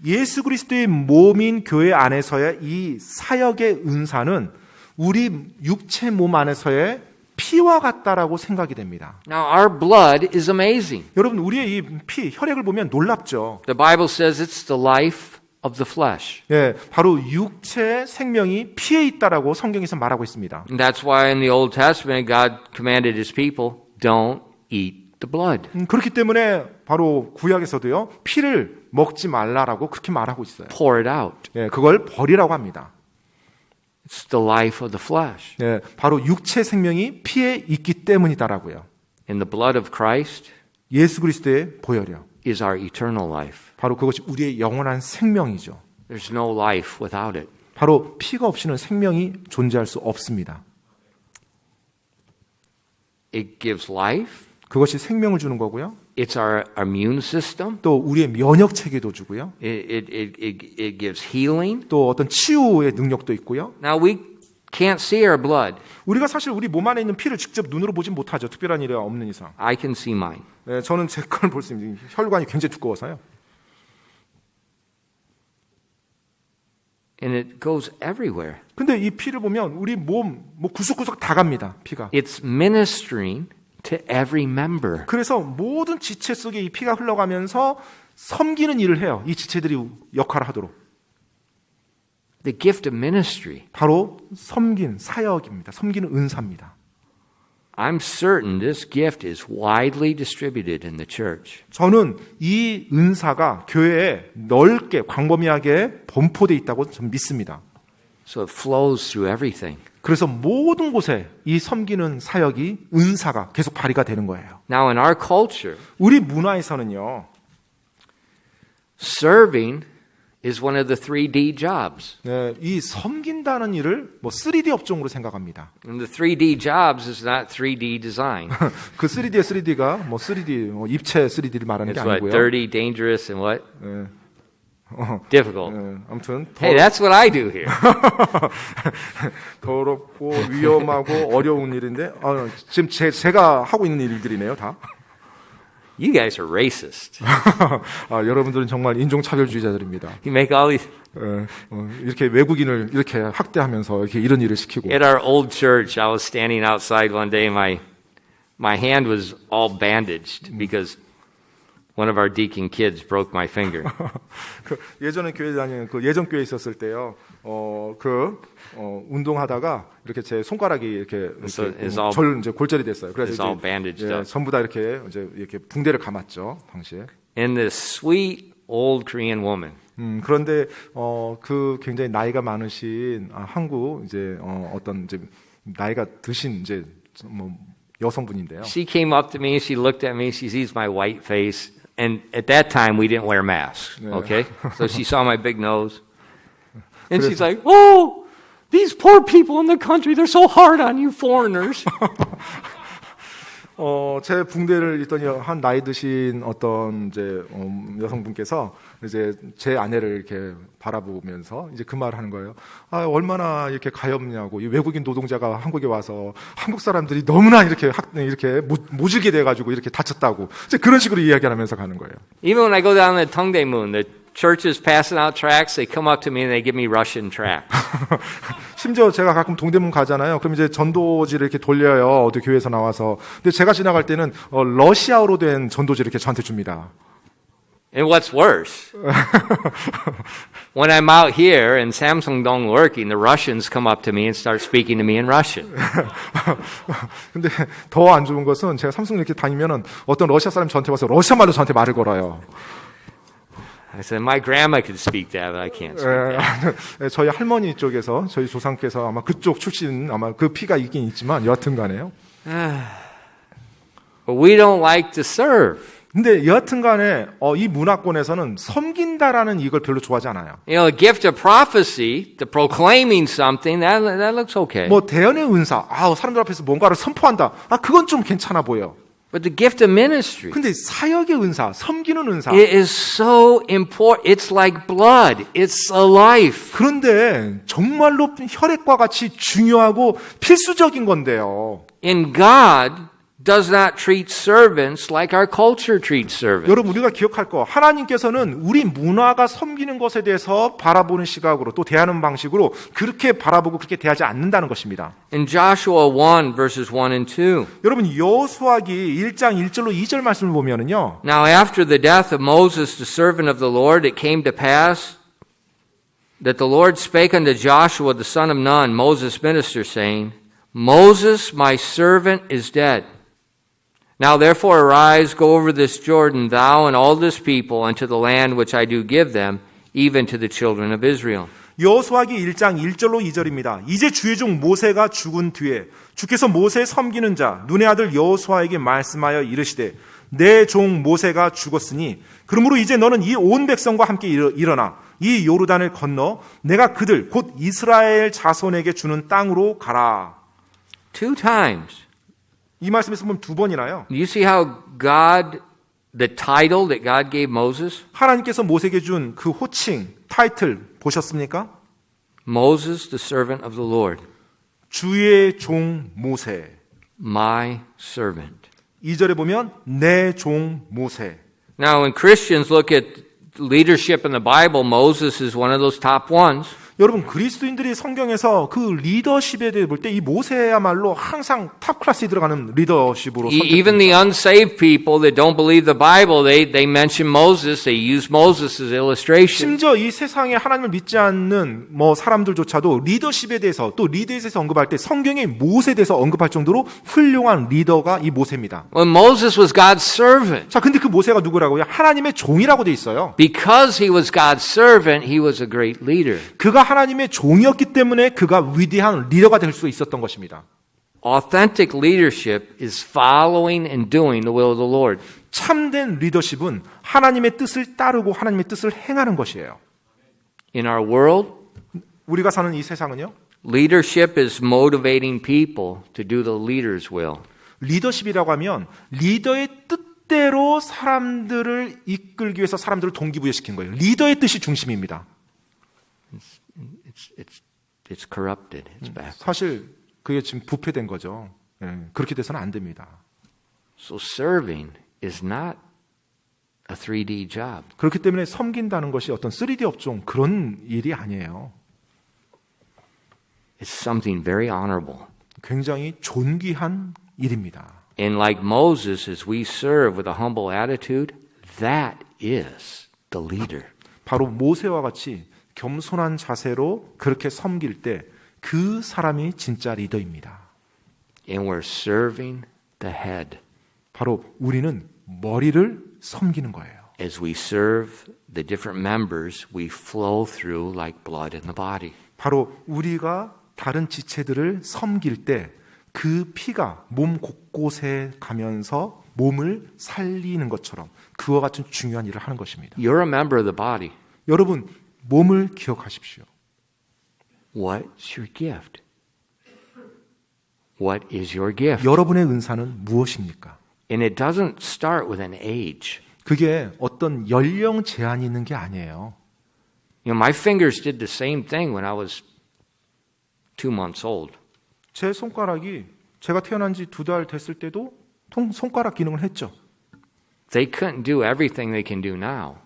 예수 그리스도의 몸인 교회 안에서의 이 사역의 은사는 우리 육체 몸 안에서의 피와 같다라고 생각이 됩니다. Now our blood is amazing. 여러분 우리의 이 피, 혈액을 보면 놀랍죠. The Bible says it's the life of the flesh. 예, 바로 육체의 생명이 피에 있다라고 성경에서 말하고 있습니다. And that's why in the Old Testament God commanded his people, don't eat the blood. 그렇기 때문에 바로 구약에서도요. 피를 먹지 말라라고 그렇게 말하고 있어요. Pour it out. 예, 그걸 버리라고 합니다. It's the life of the flesh. 예, 바로 육체 생명이 피에 있기 때문이다라고요. And the blood of Christ 예수 그리스도의 보혈이요. is our eternal life. 바로 그것이 우리의 영원한 생명이죠. There's no life without it. 바로 피가 없이는 생명이 존재할 수 없습니다. It gives life. 그것이 생명을 주는 거고요. It's our immune system. 또 우리의 면역 체계도 주고요. It gives healing. 또 어떤 치유의 능력도 있고요. Now we can't see our blood. 우리가 사실 우리 몸 안에 있는 피를 직접 눈으로 보진 못하죠. 특별한 일이 없는 이상. I can see mine. 네, 저는 제 걸 볼 수 있는 혈관이 굉장히 두꺼워서요. And it goes everywhere. 근데 이 피를 보면 우리 몸 뭐 구석구석 다 갑니다. 피가. It's ministering to every member. 그래서 모든 지체 속에 이 피가 흘러가면서 섬기는 일을 해요. 이 지체들이 역할을 하도록. The gift of ministry. 바로 섬긴 사역입니다. 섬기는 은사입니다. I'm certain this gift is widely distributed in the church. 저는 이 은사가 교회에 넓게 광범위하게 분포되어 있다고 저는 믿습니다. So it flows through everything. 그래서 모든 곳에 이 섬기는 사역이 은사가 계속 발휘가 되는 거예요. Now in our culture, 우리 문화에서는요. serving is one of the 3D jobs. 네, 이 섬긴다는 일을 뭐 3D 업종으로 생각합니다. And the 3D jobs is not 3D design. 그 3D의 3D가 뭐 3D 입체 3D를 말하는 게 It's what? 아니고요. Dirty, dangerous, and what? 네, Difficult. 아무튼 Hey, that's what I do here. 더럽고 위험하고 어려운 일인데 지금 제가 하고 있는 일들이네요, 다. You guys are racist. 여러분들은 정말 인종차별주의자들입니다. You make all these. 이렇게 외국인을 이렇게 학대하면서 이렇게 이런 일을 시키고. At our old church, I was standing outside one day. My hand was all bandaged because one of our deacon kids broke my finger. 예전에 교회 다니는 그 예전 교회에 있었을 때요. 운동하다가 이렇게 제 손가락이 이렇게 이제 골절이 됐어요. 그래서 all bandaged up. 전부 다 이렇게 붕대를 감았죠, 당시에. And this sweet old Korean woman. 그런데 그 굉장히 나이가 많으신 한국 이제 어떤 이제 나이가 드신 이제 뭐 여성분인데요. She came up to me. She looked at me. She sees my white face. And at that time, we didn't wear masks, okay? So she saw my big nose. And she's like, oh, these poor people in the country, they're so hard on you foreigners. 제 붕대를 입더니 한 나이 드신 어떤 이제 여성분께서 이제 제 아내를 이렇게 바라보면서 이제 그 말을 하는 거예요. 얼마나 이렇게 가엾냐고. 이 외국인 노동자가 한국에 와서 한국 사람들이 너무나 이렇게 모질게 돼가지고 이렇게 다쳤다고. 이제 그런 식으로 이야기하면서 가는 거예요. Even when I go down the Tongdaemun, the church is passing out tracts. They come up to me and they give me Russian tracts. 심지어 제가 가끔 동대문 가잖아요. 그럼 이제 전도지를 이렇게 돌려요. 어디 교회에서 나와서. 근데 제가 지나갈 때는 러시아어로 된 전도지를 이렇게 저한테 줍니다. And what's worse, when I'm out here and Samsung don't working, the Russians come up to me and start speaking to me in Russian. 근데 더 안 좋은 것은 제가 삼성 이렇게 다니면은 어떤 러시아 사람이 저한테 와서 러시아 말로 저한테 말을 걸어요. I said, my grandma could speak that, but I can't speak that. 저희 할머니 쪽에서 저희 조상께서 아마 그쪽 출신 아마 그 피가 있긴 있지만 여하튼 간에요. But we don't like to serve. 근데 여하튼 간에 이 문화권에서는 섬긴다라는 이걸 별로 좋아하지 않아요. You know, a gift of prophecy, the proclaiming something, that looks okay. 뭐 대언의 은사, 사람들 앞에서 뭔가를 선포한다. 그건 좀 괜찮아 보여. But the gift of ministry, 근데 사역의 은사, 섬기는 은사. it is so important. It's like blood. It's a life. 그런데 정말로 혈액과 같이 중요하고 필수적인 건데요. And God does not treat servants like our culture treats servants. 여러분 우리가 기억할 거 하나님께서는 우리 문화가 섬기는 것에 대해서 바라보는 시각으로 또 대하는 방식으로 그렇게 바라보고 그렇게 대하지 않는다는 것입니다. In Joshua 1 verses 1 and 2. 여러분 여호수아기 1장 1절로 2절 말씀을 보면은요. Now after the death of Moses the servant of the Lord it came to pass that the Lord spake unto Joshua the son of Nun Moses' minister saying, Moses my servant is dead. Now therefore arise, go over this Jordan, thou and all this people, unto the land which I do give them, even to the children of Israel. 여호수아기 1장 1절로 2절입니다. 이제 주의 종 모세가 죽은 뒤에 주께서 모세의 섬기는 자 눈의 아들 여호수아에게 말씀하여 이르시되 내 종 모세가 죽었으니 그러므로 이제 너는 이 온 백성과 함께 일어나 이 요르단을 건너 내가 그들 곧 이스라엘 자손에게 주는 땅으로 가라. 2 times. 이 말씀에서 보면 두 번이나요. Do you see how God, the title that God gave Moses? 하나님께서 모세에게 준 그 호칭, 타이틀 보셨습니까? Moses, the servant of the Lord. 주의 종 모세. My servant. 2절에 보면 내 종 모세. Now when Christians look at leadership in the Bible, Moses is one of those top ones. 여러분 그리스도인들이 성경에서 그 리더십에 대해 볼 때 이 모세야말로 항상 탑 클래스에 들어가는 리더십으로 Even the unsaved people that don't believe the Bible, they mention Moses. They use Moses as illustration. 심지어 이 세상에 하나님을 믿지 않는 사람들조차도 리더십에 대해서 또 리더에 대해서 언급할 때 성경에 모세에 대해서 언급할 정도로 훌륭한 리더가 이 모세입니다. Well, Moses was God's servant. 자, 근데 그 모세가 누구라고요? 하나님의 종이라고 돼 있어요. Because he was God's servant, he was a great leader. 그가 하나님의 종이었기 때문에 그가 위대한 리더가 될 수 있었던 것입니다. Authentic leadership is following and doing the will of the Lord. 참된 리더십은 하나님의 뜻을 따르고 하나님의 뜻을 행하는 것이에요. In our world, 우리가 사는 이 세상은요. leadership is motivating people to do the leader's will. 리더십이라고 하면 리더의 뜻대로 사람들을 이끌기 위해서 사람들을 동기부여시킨 거예요. 리더의 뜻이 중심입니다. It's corrupted. It's bad. 사실 그게 지금 부패된 거죠. 그렇게 돼서는 안 됩니다. So serving is not a 3D job. 그렇기 때문에 섬긴다는 것이 어떤 3D 업종 그런 일이 아니에요. It's something very honorable. 굉장히 존귀한 일입니다. And like Moses, as we serve with a humble attitude, that is the leader. 바로 모세와 같이 겸손한 자세로 그렇게 섬길 때 그 사람이 진짜 리더입니다. And we're serving the head. 바로 우리는 머리를 섬기는 거예요. As we serve the different members, we flow through like blood in the body. 바로 우리가 다른 지체들을 섬길 때 그 피가 몸 곳곳에 가면서 몸을 살리는 것처럼 그와 같은 중요한 일을 하는 것입니다. You're a member of the body. 여러분, 몸을 기억하십시오. What's your gift? What is your gift? 여러분의 은사는 무엇입니까? And it doesn't start with an age. 그게 어떤 연령 제한이 있는 게 아니에요. You know, my fingers did the same thing when I was 2 months old. 제 손가락이 제가 태어난 지 2달 됐을 때도 손가락 기능을 했죠. They couldn't do everything they can do now.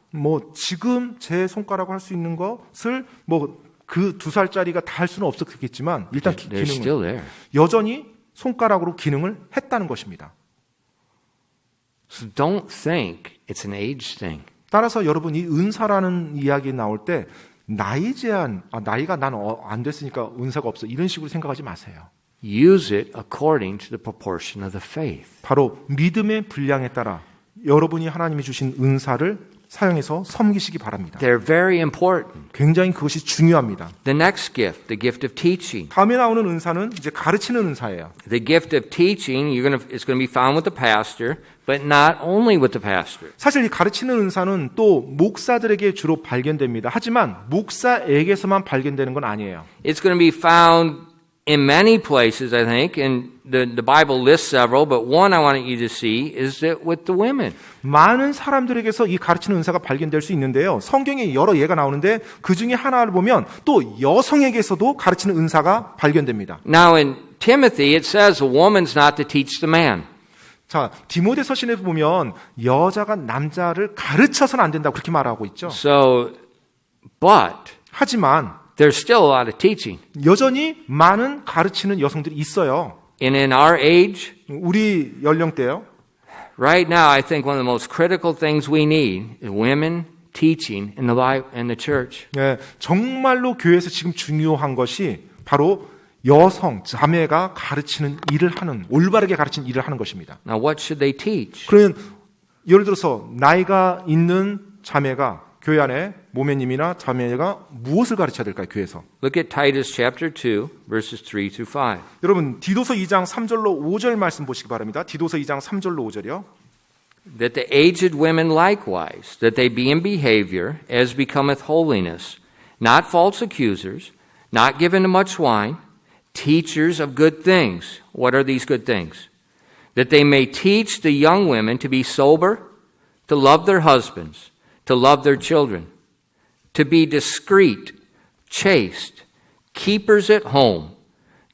지금 제 손가락으로 할 수 있는 것을 그 2살짜리가 다 할 수는 없었겠지만 일단 They're still there. 여전히 손가락으로 기능을 했다는 것입니다. So don't think it's an age thing. 따라서 여러분 이 은사라는 이야기 나올 때 나이 제한, 나이가 난 안 됐으니까 은사가 없어 이런 식으로 생각하지 마세요. Use it according to the proportion of the faith. 바로 믿음의 분량에 따라 여러분이 하나님이 주신 은사를 사용해서 섬기시기 바랍니다. They're very important. 굉장히 그것이 중요합니다. The next gift, the gift of teaching. 다음에 나오는 은사는 이제 가르치는 은사예요. The gift of teaching, it's going to be found with the pastor, but not only with the pastor. 사실 이 가르치는 은사는 또 목사들에게 주로 발견됩니다. 하지만 목사에게서만 발견되는 건 아니에요. It's going to be found in many places, I think, and the Bible lists several, but one I want you to see is that with the women. 많은 사람들에게서 이 가르치는 은사가 발견될 수 있는데요. 성경에 여러 예가 나오는데 그 중에 하나를 보면 또 여성에게서도 가르치는 은사가 발견됩니다. Now in Timothy, it says a woman's not to teach the man. 자, 디모데서신에 보면 여자가 남자를 가르쳐서는 안 된다고 그렇게 말하고 있죠. So, but 하지만 there's still a lot of teaching. 여전히 많은 가르치는 여성들이 있어요. And in our age, 우리 연령대요. right now, I think one of the most critical things we need is women teaching in the Bible, in the church. 네, 정말로 교회에서 지금 중요한 것이 바로 여성, 자매가 가르치는 일을 하는, 올바르게 가르치는 일을 하는 것입니다. Now, what should they teach? 그러면 예를 들어서 나이가 있는 자매가 교회 안에 모매님이나 자매가 무엇을 가르쳐야 될까요? 교회에서. Look at Titus chapter 2, verses 3 through 5. 여러분 디도서 2장 3절로 5절 말씀 보시기 바랍니다. 디도서 2장 3절로 5절이요. That the aged women likewise, that they be in behavior as becometh holiness, not false accusers, not given to much wine, teachers of good things. What are these good things? That they may teach the young women to be sober, to love their husbands, to love their children, to be discreet, chaste, keepers at home,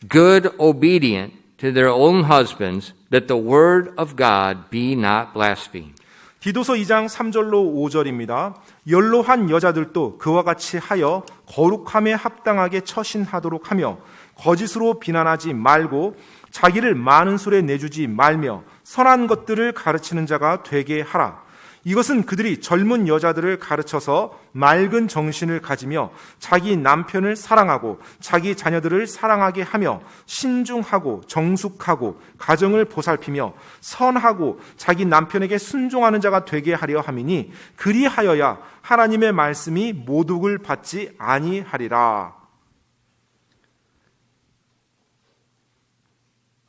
good, obedient to their own husbands, that the word of God be not blasphemed. 디도서 2장 3절로 5절입니다. 연로한 여자들도 그와 같이 하여 거룩함에 합당하게 처신하도록 하며 거짓으로 비난하지 말고 자기를 많은 술에 내주지 말며 선한 것들을 가르치는 자가 되게 하라. 이것은 그들이 젊은 여자들을 가르쳐서 맑은 정신을 가지며 자기 남편을 사랑하고 자기 자녀들을 사랑하게 하며 신중하고 정숙하고 가정을 보살피며 선하고 자기 남편에게 순종하는 자가 되게 하려 함이니 그리하여야 하나님의 말씀이 모독을 받지 아니하리라.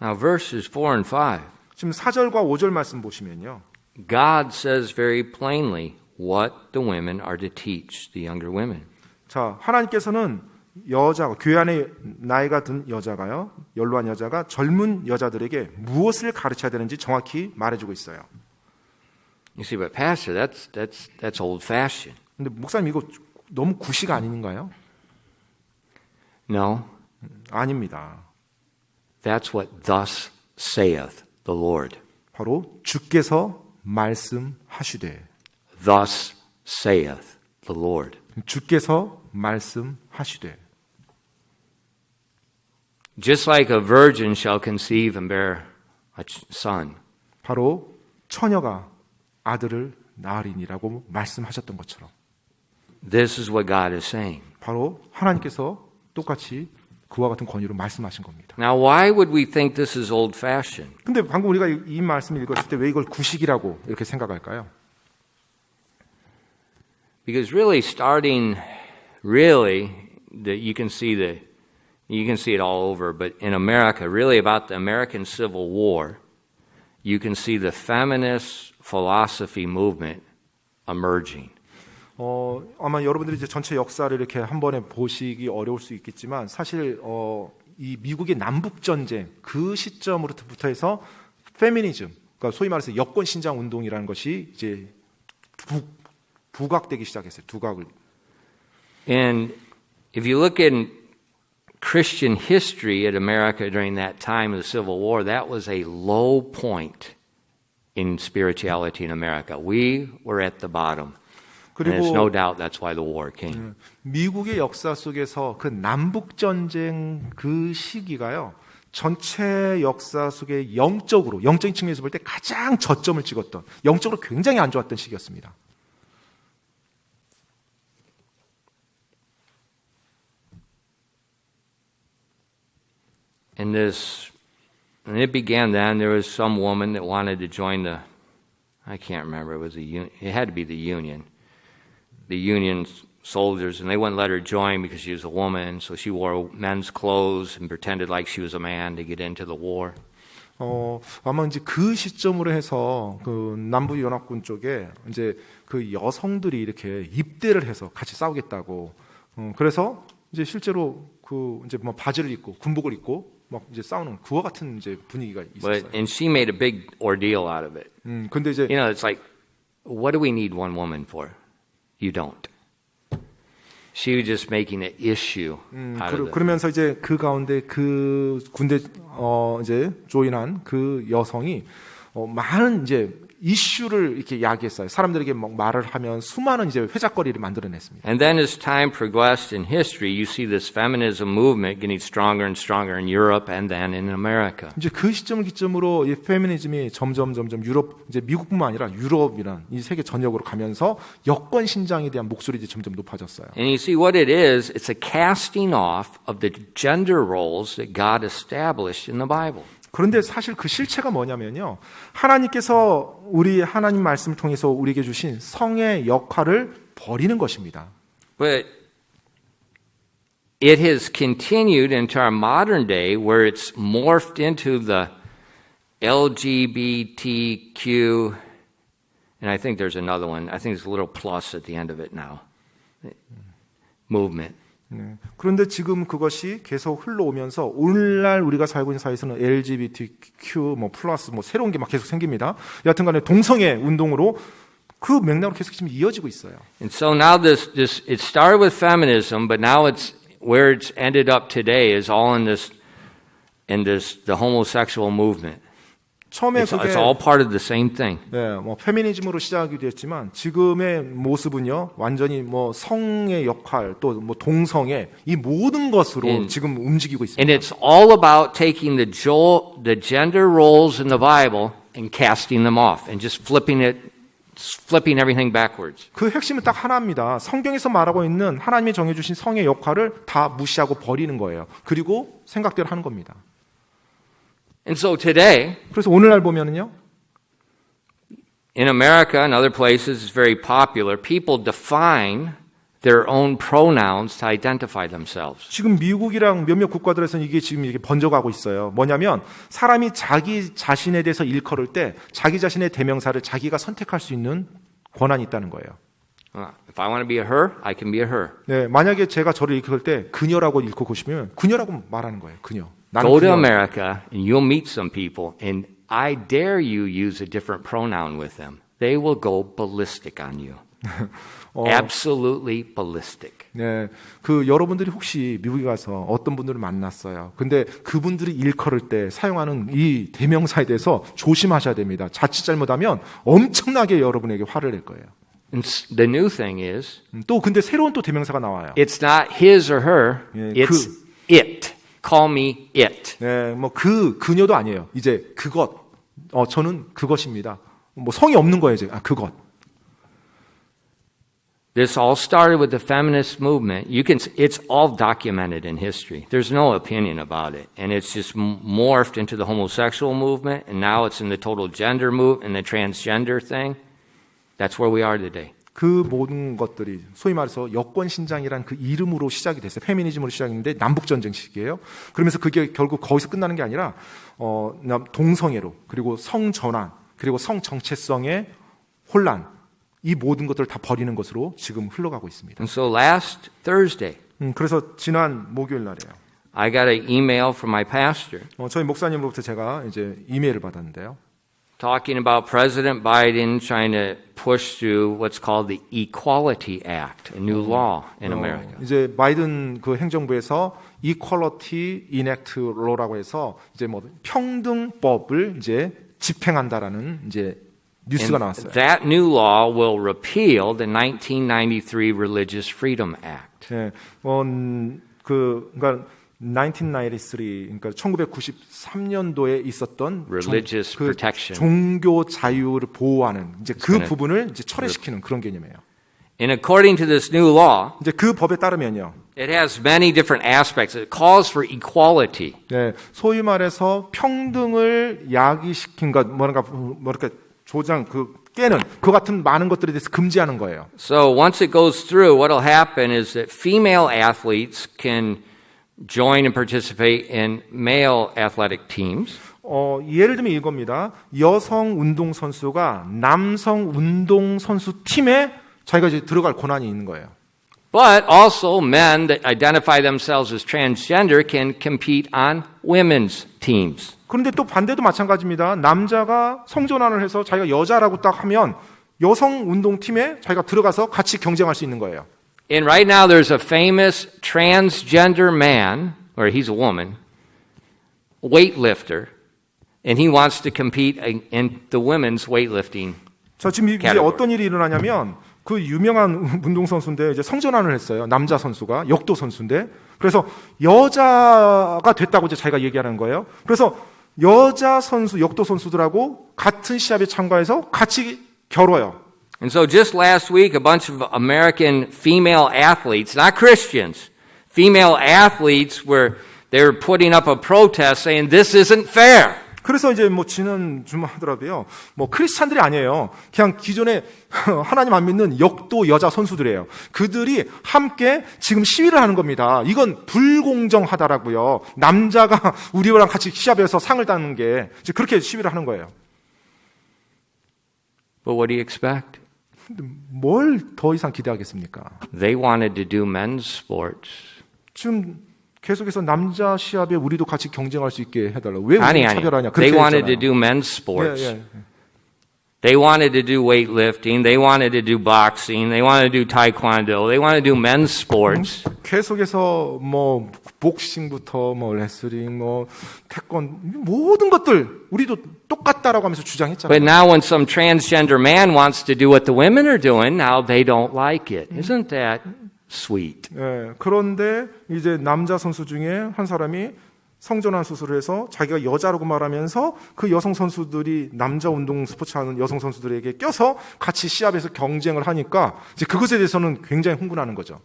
Now verses 4 and 5. 지금 4절과 5절 말씀 보시면요. God says very plainly what the women are to teach the younger women. 자, 하나님께서는 여자가 교회 안에 나이가 든 여자가요, 연로한 여자가 젊은 여자들에게 무엇을 가르쳐야 되는지 정확히 말해주고 있어요. You see, but Pastor, that's old-fashioned. 근데 목사님 이거 너무 구식 아닌가요? No, 아닙니다. that's what thus saith the Lord. 바로 주께서 말씀하시되. Thus saith the Lord. 주께서 말씀하시되. Just like a virgin shall conceive and bear a son. 바로 처녀가 아들을 낳으리니라고 말씀하셨던 것처럼. This is what God is saying. 바로 하나님께서 똑같이 그와 같은 권위로 말씀하신 겁니다. Now, why would we think this is old-fashioned? 근데 방금 우리가 이 말씀을 읽었을 때 왜 이걸 구식이라고 이렇게 생각할까요? Because really, starting, you can see it all over. But in America, really about the American Civil War, you can see the feminist philosophy movement emerging. 아마 여러분들이 이제 전체 역사를 이렇게 한 번에 보시기 어려울 수 있겠지만 사실 이 미국의 남북 전쟁 그 시점으로부터 해서 페미니즘, 그러니까 소위 말해서 여권 신장 운동이라는 것이 이제 부각되기 시작했어요. 두각을. And if you look in Christian history at America during that time of the Civil War, that was a low point in spirituality in America. We were at the bottom. And it's no doubt that's why the war came. 미국의 역사 속에서 그 남북 전쟁 그 시기가요. 전체 역사 속에 영적인 측면에서 볼 때 가장 저점을 찍었던, 영적으로 굉장히 안 좋았던 시기였습니다. And it began then. There was some woman that wanted to join I can't remember, it had to be the Union soldiers, and they wouldn't let her join because she was a woman, so she wore men's clothes and pretended like she was a man to get into the war. 아마 이제 그 시점으로 해서 그 남부 연합군 쪽에 이제 그 여성들이 이렇게 입대를 해서 같이 싸우겠다고. 그래서 이제 실제로 그 이제 뭐 바지를 입고 군복을 입고 막 이제 싸우는 그와 같은 이제 분위기가 있었어요. And she made a big ordeal out of it. 근데 이제 You know, it's like, what do we need one woman for? You don't. She was just making an issue out of it. 그러면서 이제 그 가운데 그 군대 이제 조인한 그 여성이 많은 이제 이슈를 이렇게 야기했어요. 사람들에게 막 말을 하면 수많은 이제 회자거리를 만들어냈습니다. And then as time progressed in history, you see this feminism movement getting stronger and stronger in Europe and then in America. 이제 그 시점을 기점으로 이 페미니즘이 점점 유럽 이제 미국뿐만 아니라 유럽이란 이 세계 전역으로 가면서 여권 신장에 대한 목소리들이 점점 높아졌어요. And you see what it is, it's a casting off of the gender roles that God established in the Bible. 그런데 사실 그 실체가 뭐냐면요. 하나님께서 우리 하나님 말씀을 통해서 우리에게 주신 성의 역할을 버리는 것입니다. But it has continued into our modern day where it's morphed into the LGBTQ, and I think there's another one. I think there's a little plus at the end of it now. Movement. 그런데 지금 그것이 계속 흘러오면서 오늘날 우리가 살고 있는 사회에서는 LGBTQ 뭐 플러스 뭐 새로운 게 막 계속 생깁니다. 여하튼간에 동성애 운동으로 그 맥락으로 계속 지금 이어지고 있어요. And so now this it started with feminism, but now it's where it's ended up today is all in the homosexual movement. 처음에 그게 It's all part of the same thing. 네, 뭐 페미니즘으로 시작이 됐지만 지금의 모습은요 완전히 뭐 성의 역할 또 뭐 동성애 이 모든 것으로 지금 움직이고 있습니다. And it's all about taking the gender roles in the Bible and casting them off and just flipping everything backwards. 그 핵심은 딱 하나입니다. 성경에서 말하고 있는 하나님이 정해주신 성의 역할을 다 무시하고 버리는 거예요. 그리고 생각대로 하는 겁니다. And so today, 그래서 오늘날 보면은요. in America and other places, it's very popular. People define their own pronouns to identify themselves. 지금 미국이랑 몇몇 국가들에서는 이게 지금 이렇게 번져가고 있어요. 뭐냐면 사람이 자기 자신에 대해서 일컬을 때 자기 자신의 대명사를 자기가 선택할 수 있는 권한이 있다는 거예요. If I want to be a her, I can be a her. 네, 만약에 제가 저를 일컬 때 그녀라고 일컬고 싶으면 그녀라고 말하는 거예요. 그녀. Go to America and you'll meet some people and I dare you use a different pronoun with them. They will go ballistic on you. Absolutely ballistic. 네, 그 여러분들이 혹시 미국에 가서 어떤 분들을 만났어요. 근데 그분들이 일컬을 때 사용하는 이 대명사에 대해서 조심하셔야 됩니다. 자칫 잘못하면 엄청나게 여러분에게 화를 낼 거예요. And the new thing is, 또 근데 새로운 또 대명사가 나와요. it's not his or her, it's it. Call me it. 네, 뭐 그녀도 아니에요. 이제 그것. 저는 그것입니다. 뭐 성이 없는 거예요, 이제. 그것. This all started with the feminist movement. It's all documented in history. There's no opinion about it. And it's just morphed into the homosexual movement, and now it's in the total gender movement and the transgender thing. That's where we are today. 그 모든 것들이 소위 말해서 여권 신장이란 그 이름으로 시작이 됐어요. 페미니즘으로 시작했는데 남북 전쟁 시기예요. 그러면서 그게 결국 거기서 끝나는 게 아니라 동성애로 그리고 성 전환 그리고 성 정체성의 혼란 이 모든 것들을 다 버리는 것으로 지금 흘러가고 있습니다. And so last Thursday, 그래서 지난 목요일 날이에요. I got an email from my pastor. 저희 목사님으로부터 제가 이제 이메일을 받았는데요. Talking about President Biden trying to push through what's called the Equality Act, a new law in America. 이제 바이든 그 행정부에서 Equality Enact Law라고 해서 이제 뭐 평등법을 이제 집행한다라는 이제 뉴스가 나왔어요. That new law will repeal the 1993 Religious Freedom Act. 네, 그러니까 1993, 그러니까 1993년도에 있었던 Religious protection. 종교 자유를 보호하는 이제 그 부분을 이제 철회시키는 그런 개념이에요. And according to this new law, 이제 그 법에 따르면요. It has many different aspects. It calls for equality. 네, 소위 말해서 평등을 야기시킨 것, 뭐랄까 조장 깨는 그 같은 많은 것들에 대해서 금지하는 거예요. So once it goes through, what will happen is that female athletes can join and participate in male athletic teams. 예를 들면 이겁니다. 여성 운동 선수가 남성 운동 선수 팀에 자기가 이제 들어갈 권한이 있는 거예요. But also men that identify themselves as transgender can compete on women's teams. 그런데 또 반대도 마찬가지입니다. 남자가 성전환을 해서 자기가 여자라고 딱 하면 여성 운동 팀에 자기가 들어가서 같이 경쟁할 수 있는 거예요. And right now there's a famous transgender man, or he's a woman, weightlifter, and he wants to compete in the women's weightlifting. 자, 지금 이제 어떤 일이 일어나냐면 그 유명한 운동선수인데 이제 성전환을 했어요. 남자 선수가 역도 선수인데 그래서 여자가 됐다고 이제 자기가 얘기하는 거예요. 그래서 여자 선수 역도 선수들하고 같은 시합에 참가해서 같이 겨뤄요. And so just last week, a bunch of American female athletes, not Christians, female athletes they were putting up a protest saying this isn't fair. 그래서 이제 지난 주말 하더라도요. 크리스찬들이 아니에요. 그냥 기존에 하나님 안 믿는 역도 여자 선수들이에요. 그들이 함께 지금 시위를 하는 겁니다. 이건 불공정하다라고요. 남자가 우리랑 같이 시합에서 상을 따는 게 그렇게 시위를 하는 거예요. But what do you expect? 뭘 더 이상 기대하겠습니까? They wanted to do men's sports. 지금 계속해서 남자 시합에 우리도 같이 경쟁할 수 있게 해달라. 왜 우리 아니. 차별하냐? They 그렇게 wanted to 했잖아요. do men's sports. 예. They wanted to do weightlifting. They wanted to do boxing. They wanted to do taekwondo. They wanted to do men's sports. 계속해서 복싱부터 레슬링, 태권 모든 것들 우리도 똑같다라고 하면서 주장했잖아요. But now when some transgender man wants to do what the women are doing, now they don't like it. Isn't that sweet? 예, 그런데 이제 남자 선수 중에 한 사람이 성전환 수술을 해서 자기가 여자라고 말하면서 그 여성 선수들이 남자 운동 스포츠 하는 여성 선수들에게 껴서 같이 시합에서 경쟁을 하니까 이제 그것에 대해서는 굉장히 흥분하는 거죠.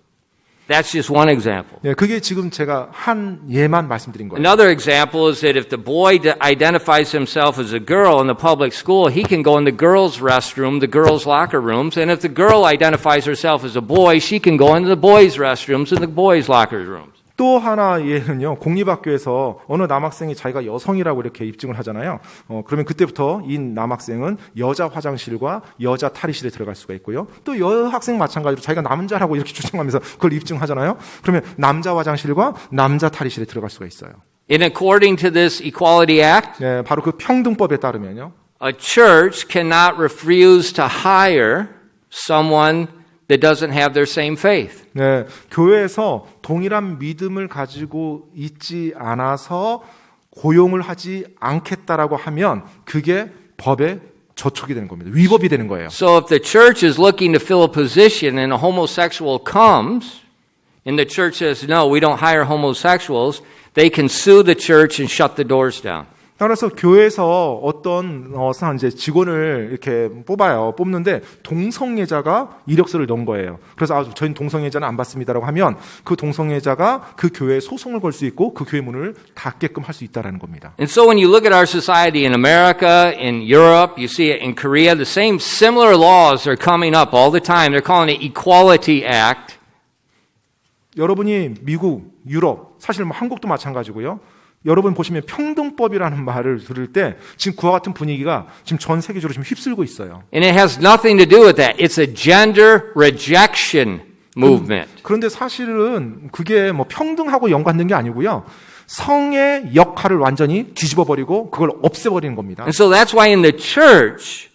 That's just one example. 예, 그게 지금 제가 한 예만 말씀드린 거예요. Another example is that if the boy identifies himself as a girl in the public school, he can go in the girls' restroom, the girls' locker rooms, and if the girl identifies herself as a boy, she can go into the boys' restrooms and the boys' locker rooms. 또 하나 예는요, 공립학교에서 어느 남학생이 자기가 여성이라고 이렇게 입증을 하잖아요. 그러면 그때부터 이 남학생은 여자 화장실과 여자 탈의실에 들어갈 수가 있고요. 또 여학생 마찬가지로 자기가 남자라고 이렇게 주장하면서 그걸 입증하잖아요. 그러면 남자 화장실과 남자 탈의실에 들어갈 수가 있어요. And according to this Equality Act, 네, 바로 그 평등법에 따르면요. a church cannot refuse to hire someone that doesn't have their same faith. 네, 교회에서 동일한 믿음을 가지고 있지 않아서 고용을 하지 않겠다라고 하면 그게 법에 저촉이 되는 겁니다. 위법이 되는 거예요. So if the church is looking to fill a position and a homosexual comes, and the church says, no, we don't hire homosexuals, they can sue the church and shut the doors down. 따라서 교회에서 어떤 이제 직원을 이렇게 뽑는데 동성애자가 이력서를 넣은 거예요. 그래서 저희는 동성애자는 안 받습니다라고 하면 그 동성애자가 그 교회에 소송을 걸 수 있고 그 교회 문을 닫게끔 할 수 있다라는 겁니다. And so when you look at our society in America, in Europe, you see it in Korea, the same similar laws are coming up all the time. They're calling it Equality Act. 여러분이 미국, 유럽, 사실 한국도 마찬가지고요. 여러분 보시면 평등법이라는 말을 들을 때 지금 그와 같은 분위기가 지금 전 세계적으로 지금 휩쓸고 있어요. And it has nothing to do with that. It's a gender rejection movement. 그런데 사실은 그게 평등하고 연관된 게 아니고요. 성의 역할을 완전히 뒤집어 버리고 그걸 없애버리는 겁니다. And so that's why in the church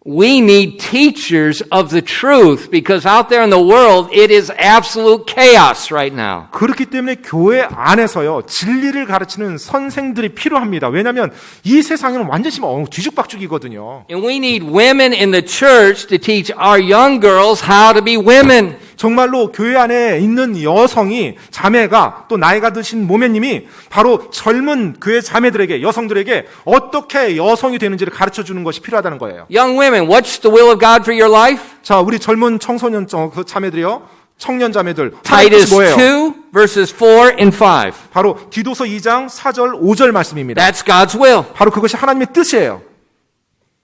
we need teachers of the truth because out there in the world it is absolute chaos right now. 그렇기 때문에 교회 안에서요. 진리를 가르치는 선생들이 필요합니다. 왜냐하면 이 세상에는 완전히 뒤죽박죽이거든요. And we need women in the church to teach our young girls how to be women. 정말로 교회 안에 있는 여성이 자매가 또 나이가 드신 모매님이 바로 젊은 교회 자매들에게 여성들에게 어떻게 여성이 되는지를 가르쳐 주는 것이 필요하다는 거예요. Young women, what's the will of God for your life? 자, 우리 젊은 청소년 그 자매들이요. 청년 자매들. 하나님 Titus 뜻이 뭐예요? 2, verses 4 and 5. 바로 디도서 2장 4절 5절 말씀입니다. That's God's will. 바로 그것이 하나님의 뜻이에요.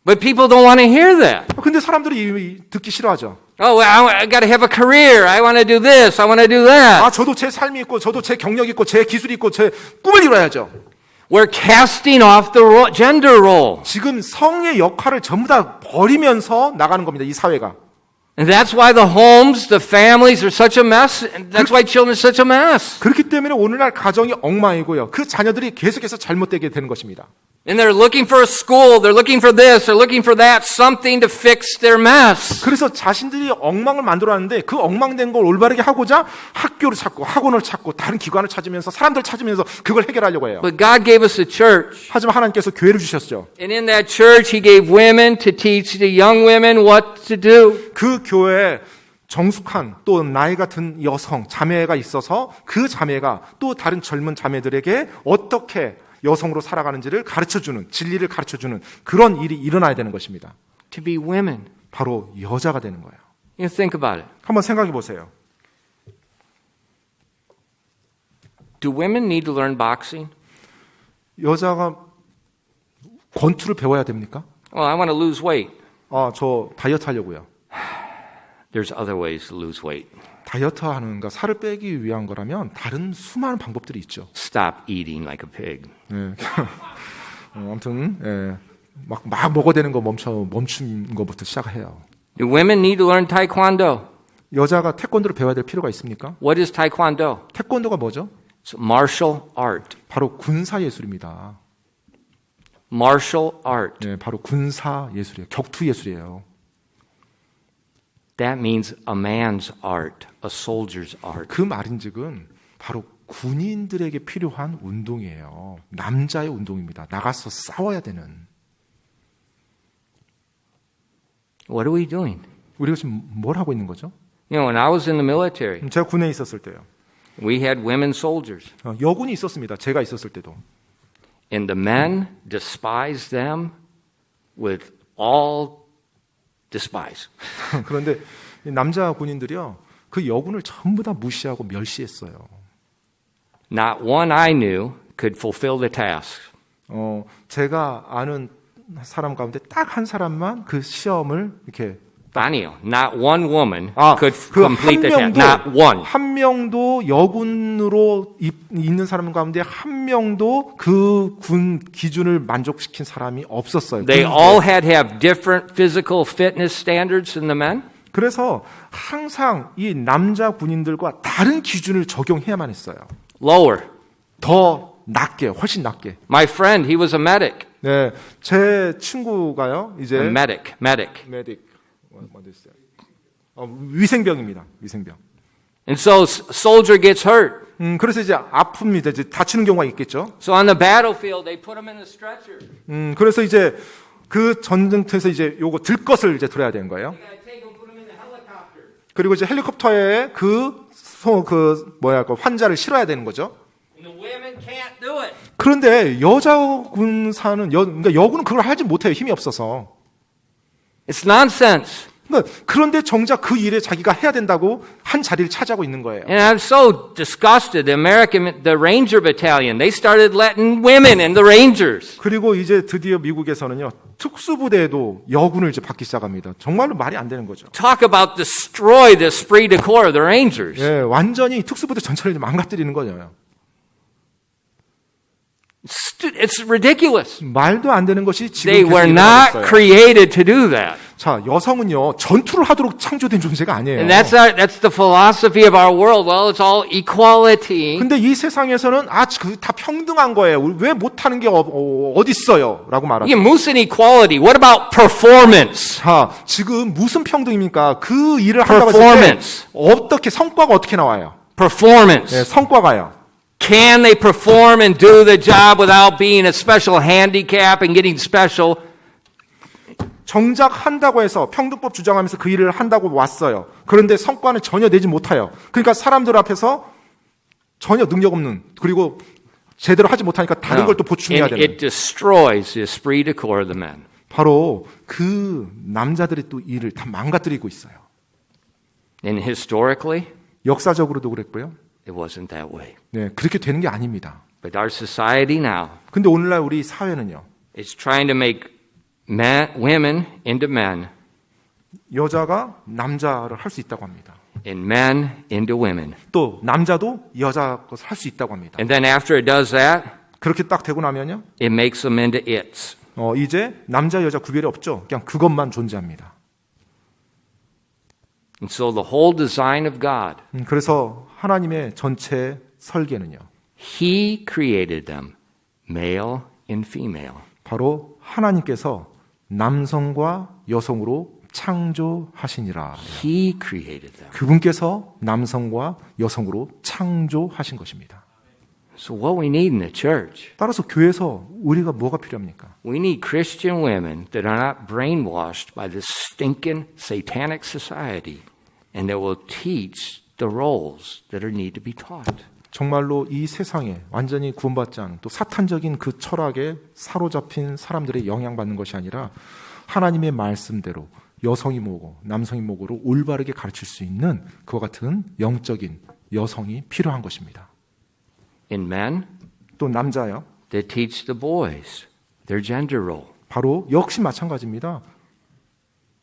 But people don't want to hear that. 근데 사람들이 듣기 싫어하죠. Oh, I got to have a career. I want to do this. I want to do that. 아, 저도 제 삶이 있고, 저도 제 경력이 있고, 제 기술이 있고, 제 꿈을 이뤄야죠. We're casting off the gender role. 지금 성의 역할을 전부 다 버리면서 나가는 겁니다. 이 사회가. And that's why the homes, the families are such a mess. And that's why children are such a mess. 그렇기 때문에 오늘날 가정이 엉망이고요. 그 자녀들이 계속해서 잘못되게 되는 것입니다. And they're looking for a school. They're looking for this. They're looking for that. Something to fix their mess. 그래서 자신들이 엉망을 만들어놨는데 그 엉망된 걸 올바르게 하고자 학교를 찾고 학원을 찾고 다른 기관을 찾으면서 사람들 찾으면서 그걸 해결하려고 해요. But God gave us a church. 하지만 하나님께서 교회를 주셨죠. And in that church, He gave women to teach the young women what to do. 그 교회에 정숙한 또 나이가 든 여성, 자매가 있어서 그 자매가 또 다른 젊은 자매들에게 어떻게 여성으로 살아가는지를 가르쳐주는, 진리를 가르쳐주는 그런 일이 일어나야 되는 것입니다. To be women. 바로 여자가 되는 거예요. You think about it. 한번 생각해 보세요. Do women need to learn boxing? 여자가 권투를 배워야 됩니까? Well, I want to lose weight. 아, 저 다이어트 하려고요. There's other ways to lose weight. 다이어트 하는 거, 살을 빼기 위한 거라면 다른 수많은 방법들이 있죠. Stop eating like a pig. 예. 아무튼 예. 막 먹어대는 거 멈춘 것부터 시작해요. Do women need to learn taekwondo? 여자가 태권도를 배워야 될 필요가 있습니까? What is taekwondo? 태권도가 뭐죠? It's martial art. 바로 군사 예술입니다. Martial art. 예, 바로 군사 예술이에요. 격투 예술이에요. That means a man's art, a soldier's art. 그 말인즉은 바로 군인들에게 필요한 운동이에요. 남자의 운동입니다. 나가서 싸워야 되는. What are we doing? 우리가 지금 뭘 하고 있는 거죠? You know, when I was in the military, 제가 군에 있었을 때요. we had women soldiers. 여군이 있었습니다. 제가 있었을 때도. And the men despised them with all despise. 그런데 남자 군인들이요. 그 여군을 전부 다 무시하고 멸시했어요. Not one I knew could fulfill the task. 제가 아는 사람 가운데 딱 한 사람만 그 시험을 이렇게 아니요. Not one woman could 그 complete the task. Not one. 한 명도 여군으로 있는 사람 가운데 한 명도 그 군 기준을 만족시킨 사람이 없었어요. They all had to have different physical fitness standards than the men. 그래서 항상 이 남자 군인들과 다른 기준을 적용해야만 했어요. Lower. 더 낮게, 훨씬 낮게. My friend, he was a medic. 네, 제 친구가요. 이제 A medic. 메딕. 위생병입니다. 위생병. And so soldier gets hurt. 그래서 이제 아픕니다. 이제 다치는 경우가 있겠죠. So on the battlefield, they put him in the stretcher. 그래서 이제 그 전쟁터에서 이제 요거 들 것을 이제 들어야 되는 거예요. They gotta take him, put him in the helicopter. 그리고 이제 헬리콥터에 그 환자를 실어야 되는 거죠. And the women can't do it. 그런데 여자 군사는 그러니까 여군은 그걸 하지 못해요. 힘이 없어서. It's nonsense. 그런데 정작 그 일에 자기가 해야 된다고 한 자리를 차지하고 있는 거예요. And I'm so disgusted. The Ranger Battalion, they started letting women in the Rangers. 그리고 이제 드디어 미국에서는요 특수부대에도 여군을 이제 받기 시작합니다. 정말로 말이 안 되는 거죠. Talk about destroy the esprit de corps of the Rangers. 예, 완전히 특수부대 전체를 망가뜨리는 거예요. It's ridiculous. 말도 안 되는 것이 지금 They 계속 were 일어나고 not 있어요. created to do that. 자, 여성은요 전투를 하도록 창조된 존재가 아니에요. And that's the philosophy of our world. Well, it's all equality. 근데 이 세상에서는 다 평등한 거예요. 왜 못하는 게 어디 있어요? 라고 말하죠. 이게 무슨 equality? What about performance? 자, 지금 무슨 평등입니까? 그 일을 한다고 했을 때 Performance. 어떻게 성과가 어떻게 나와요? Performance. 네, 성과가요. Can they perform and do the job without being a special handicap and getting special? 정작 한다고 해서 평등법 주장하면서 그 일을 한다고 왔어요. 그런데 성과는 전혀 내지 못해요. 그러니까 사람들 앞에서 전혀 능력 없는 그리고 제대로 하지 못하니까 다른 걸 또 보충해야 And 되는. it destroys the esprit de corps of the men. 바로 그 남자들이 또 일을 다 망가뜨리고 있어요. And historically, 역사적으로도 그랬고요. It wasn't that way. 네, 그렇게 되는 게 아닙니다. But our society now 근데 오늘날 우리 사회는요. is trying to make women into men 여자가 남자를 할 수 있다고 합니다. and men into women. 또 남자도 여자 것을 할 수 있다고 합니다. And then after it does that, 그렇게 딱 되고 나면요. it makes them into its. 이제 남자 여자 구별이 없죠. 그냥 그것만 존재합니다. And so the whole design of God, 그래서 하나님의 전체 설계는요. He created them, male and female. 바로 하나님께서 남성과 여성으로 창조하시니라. He created them. 그분께서 남성과 여성으로 창조하신 것입니다. So what we need in the church, 따라서 교회에서 우리가 뭐가 필요합니까? we need Christian women that are not brainwashed by this stinking satanic society and that will teach the roles that are need to be taught. 정말로 이 세상에 완전히 구원받지 않은 또 사탄적인 그 철학에 사로잡힌 사람들의 영향받는 것이 아니라 하나님의 말씀대로 여성이 뭐고 남성이 뭐고로 올바르게 가르칠 수 있는 그와 같은 영적인 여성이 필요한 것입니다. In men, 또 남자요. they teach the boys their gender role. 바로 역시 마찬가지입니다.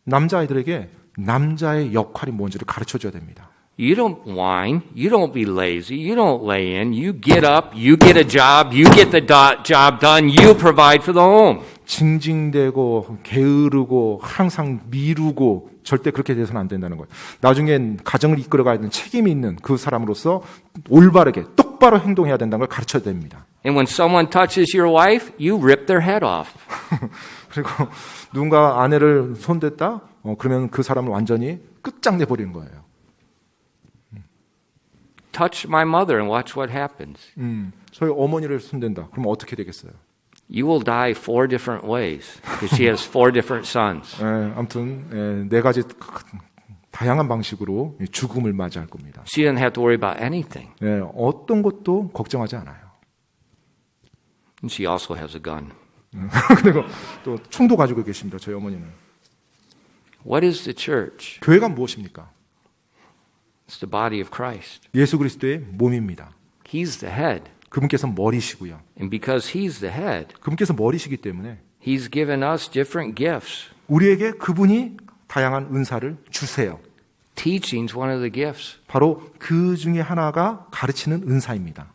남자아이들에게 남자의 역할이 뭔지를 가르쳐줘야 됩니다. You don't whine. You don't be lazy. You don't lay in. You get up. You get a job. You get the job done. You provide for the home. 징징대고 게으르고 항상 미루고 절대 그렇게 돼서는 안 된다는 거예요. 나중엔 가정을 이끌어가야 되는 책임이 있는 그 사람으로서 올바르게 똑바로 행동해야 된다는 걸 가르쳐야 됩니다. And when someone touches your wife, you rip their head off. 그리고 누군가 아내를 손댔다? 그러면 그 사람을 완전히 끝장내 버리는 거예요. Touch my mother and watch what happens. 저희 어머니를 손댄다. 그럼 어떻게 되겠어요? You will die 4 different ways because she has 4 different sons. 아무튼 4가지 다양한 방식으로 죽음을 맞이할 겁니다. She doesn't have to worry about anything. 어떤 것도 걱정하지 않아요. And she also has a gun. 그리고 또 총도 가지고 계십니다. 저희 어머니는. What is the church? 교회가 무엇입니까? It's the body of Christ. 예수 그리스도의 몸입니다. He's the head. 그분께서 머리시고요. And because He's the head, 그분께서 머리시기 때문에 He's given us different gifts. 우리에게 그분이 다양한 은사를 주세요. Teaching's one of the gifts. 바로 그 중에 하나가 가르치는 은사입니다.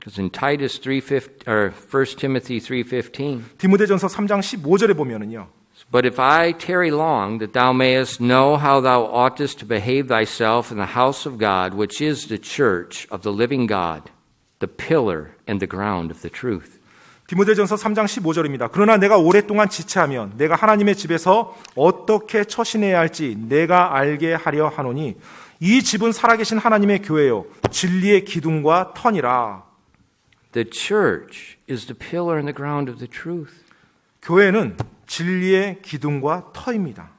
Because in Titus 3:15 or 1 Timothy 3:15, 디모데전서 3장 15절에 보면은요. but if I tarry long, that thou mayest know how thou oughtest to behave thyself in the house of God, which is the church of the living God, the pillar and the ground of the truth. 디모데전서 3장 15절입니다. 그러나 내가 오랫동안 지체하면 내가 하나님의 집에서 어떻게 처신해야 할지 내가 알게 하려 하노니 이 집은 살아계신 하나님의 교회요 진리의 기둥과 터니라. The church is the pillar and the ground of the truth. 교회는 진리의 기둥과 터입니다.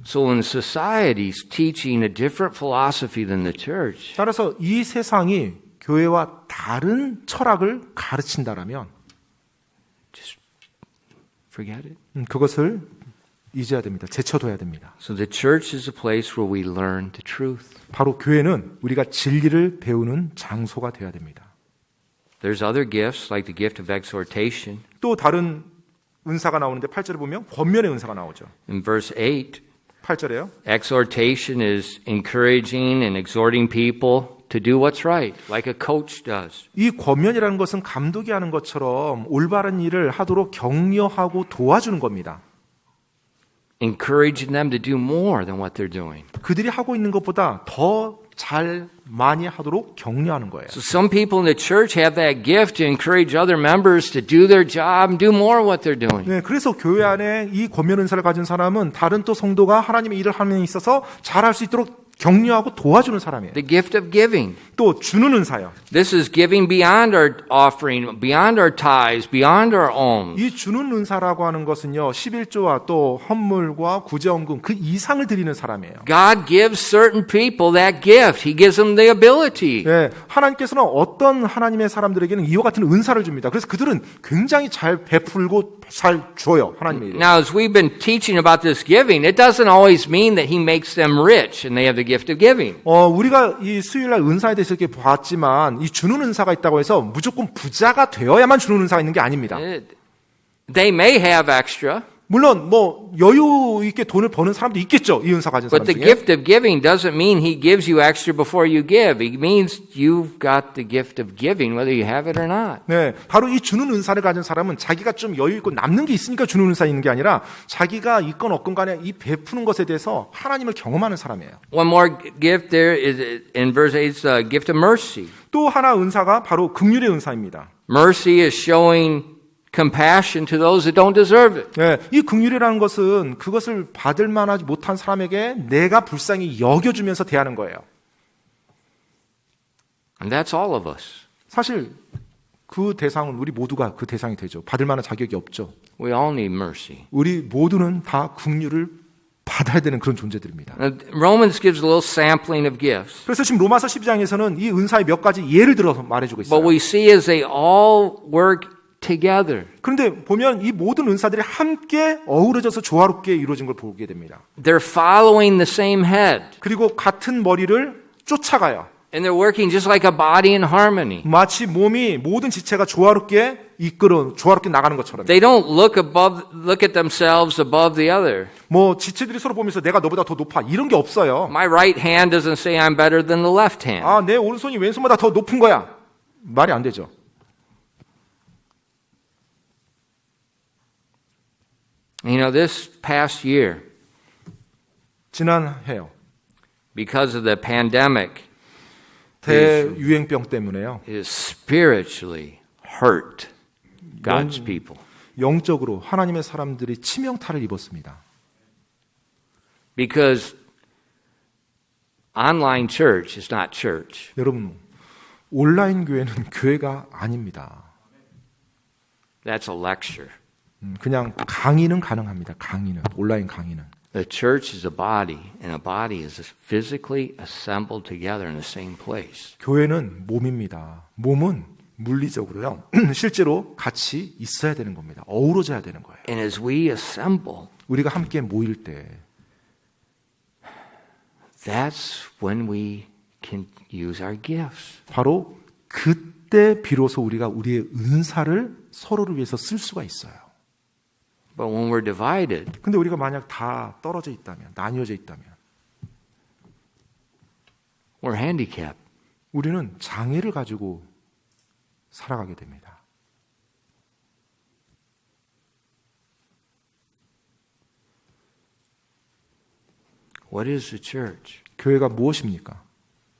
So when society's teaching a different philosophy than the church, 따라서 이 세상이 교회와 다른 철학을 가르친다라면 just forget it. 그것을 잊어야 됩니다. 제쳐둬야 됩니다. So the church is a place where we learn the truth. 바로 교회는 우리가 진리를 배우는 장소가 되어야 됩니다. There's other gifts like the gift of exhortation. 또 다른 은사가 나오는데 8절에 보면 권면의 은사가 나오죠. In verse 8, 8절에요. exhortation is encouraging and exhorting people to do what's right, like a coach does. 이 권면이라는 것은 감독이 하는 것처럼 올바른 일을 하도록 격려하고 도와주는 겁니다. Encouraging them to do more than what they're doing. 그들이 하고 있는 것보다 더 잘 많이 하도록 격려하는 거예요. So some people in the church have that gift to encourage other members to do their job and do more what they're doing. 네, 그래서 교회 안에 이 권면 은사를 가진 사람은 다른 또 성도가 하나님의 일을 하는 데 있어서 잘할 수 있도록 격려하고 도와주는 사람이에요. The gift of giving. 또 주는 은사요. This is giving beyond our offering, beyond our tithes, beyond our alms. 이 주는 은사라고 하는 것은요. 11조와 또 헌물과 구제헌금 그 이상을 드리는 사람이에요. God gives certain people that gift. He gives them the ability. 네, 하나님께서는 어떤 하나님의 사람들에게는 이와 같은 은사를 줍니다. 그래서 그들은 굉장히 잘 베풀고 잘 줘요. 하나님의 일에. Now, as we've been teaching about this giving, it doesn't always mean that He makes them rich and they have the gift of giving. 우리가 이 수요일날 은사에 대해서 이렇게 봤지만 이 주는 은사가 있다고 해서 무조건 부자가 되어야만 주는 은사가 있는 게 아닙니다. They may have extra, 물론 뭐 여유 있게 돈을 버는 사람도 있겠죠. 이 은사 가진 사람 but the 중에. gift of giving doesn't mean he gives you extra before you give. It means you've got the gift of giving whether you have it or not. 네, 바로 이 주는 은사를 가진 사람은 자기가 좀 여유 있고 남는 게 있으니까 주는 은사 있는 게 아니라 자기가 있건 없건 간에 이 베푸는 것에 대해서 하나님을 경험하는 사람이에요. One more gift there is in verse 8 is a gift of mercy. 또 하나 은사가 바로 긍휼의 은사입니다. Mercy is showing compassion to those that don't deserve it. 네, 이 긍휼이라는 것은 그것을 받을 만하지 못한 사람에게 내가 불쌍히 여겨주면서 대하는 거예요. And that's all of us. 사실 그 대상은 우리 모두가 그 대상이 되죠. 받을 만한 자격이 없죠. We all need mercy. 우리 모두는 다 긍휼을 받아야 되는 그런 존재들입니다. Romans gives a little sampling of gifts. 그래서 지금 로마서 12장에서는 이 은사의 몇 가지 예를 들어서 말해주고 있어요. But we see as they all work together. 그런데 보면 이 모든 은사들이 함께 어우러져서 조화롭게 이루어진 걸 보게 됩니다. They're following the same head. 그리고 같은 머리를 쫓아가요. And they're working just like a body in harmony. 마치 몸이 모든 지체가 조화롭게 조화롭게 나가는 것처럼. They don't look at themselves above the other. 뭐 지체들이 서로 보면서 내가 너보다 더 높아 이런 게 없어요. My right hand doesn't say I'm better than the left hand. 아, 내 오른손이 왼손보다 더 높은 거야. 말이 안 되죠. You know, this past year, 지난 해요. because of the pandemic, 대유행병 때문에요. is spiritually hurt God's people. 영적으로 하나님의 사람들이 치명타를 입었습니다. Because online church is not church. 여러분, 온라인 교회는 교회가 아닙니다. That's a lecture. 그냥 강의는 가능합니다. 강의는, 온라인 강의는. The church is a body, and a body is physically assembled together in the same place. 교회는 몸입니다. 몸은 물리적으로요, 실제로 같이 있어야 되는 겁니다. 어우러져야 되는 거예요. And as we assemble, 우리가 함께 모일 때, that's when we can use our gifts. 바로 그때 비로소 우리가 우리의 은사를 서로를 위해서 쓸 수가 있어요. But when we're divided, 근데 우리가 만약 다 떨어져 있다면, 나뉘어져 있다면, we're handicapped. 우리는 장애를 가지고 살아가게 됩니다. What is the church? 교회가 무엇입니까?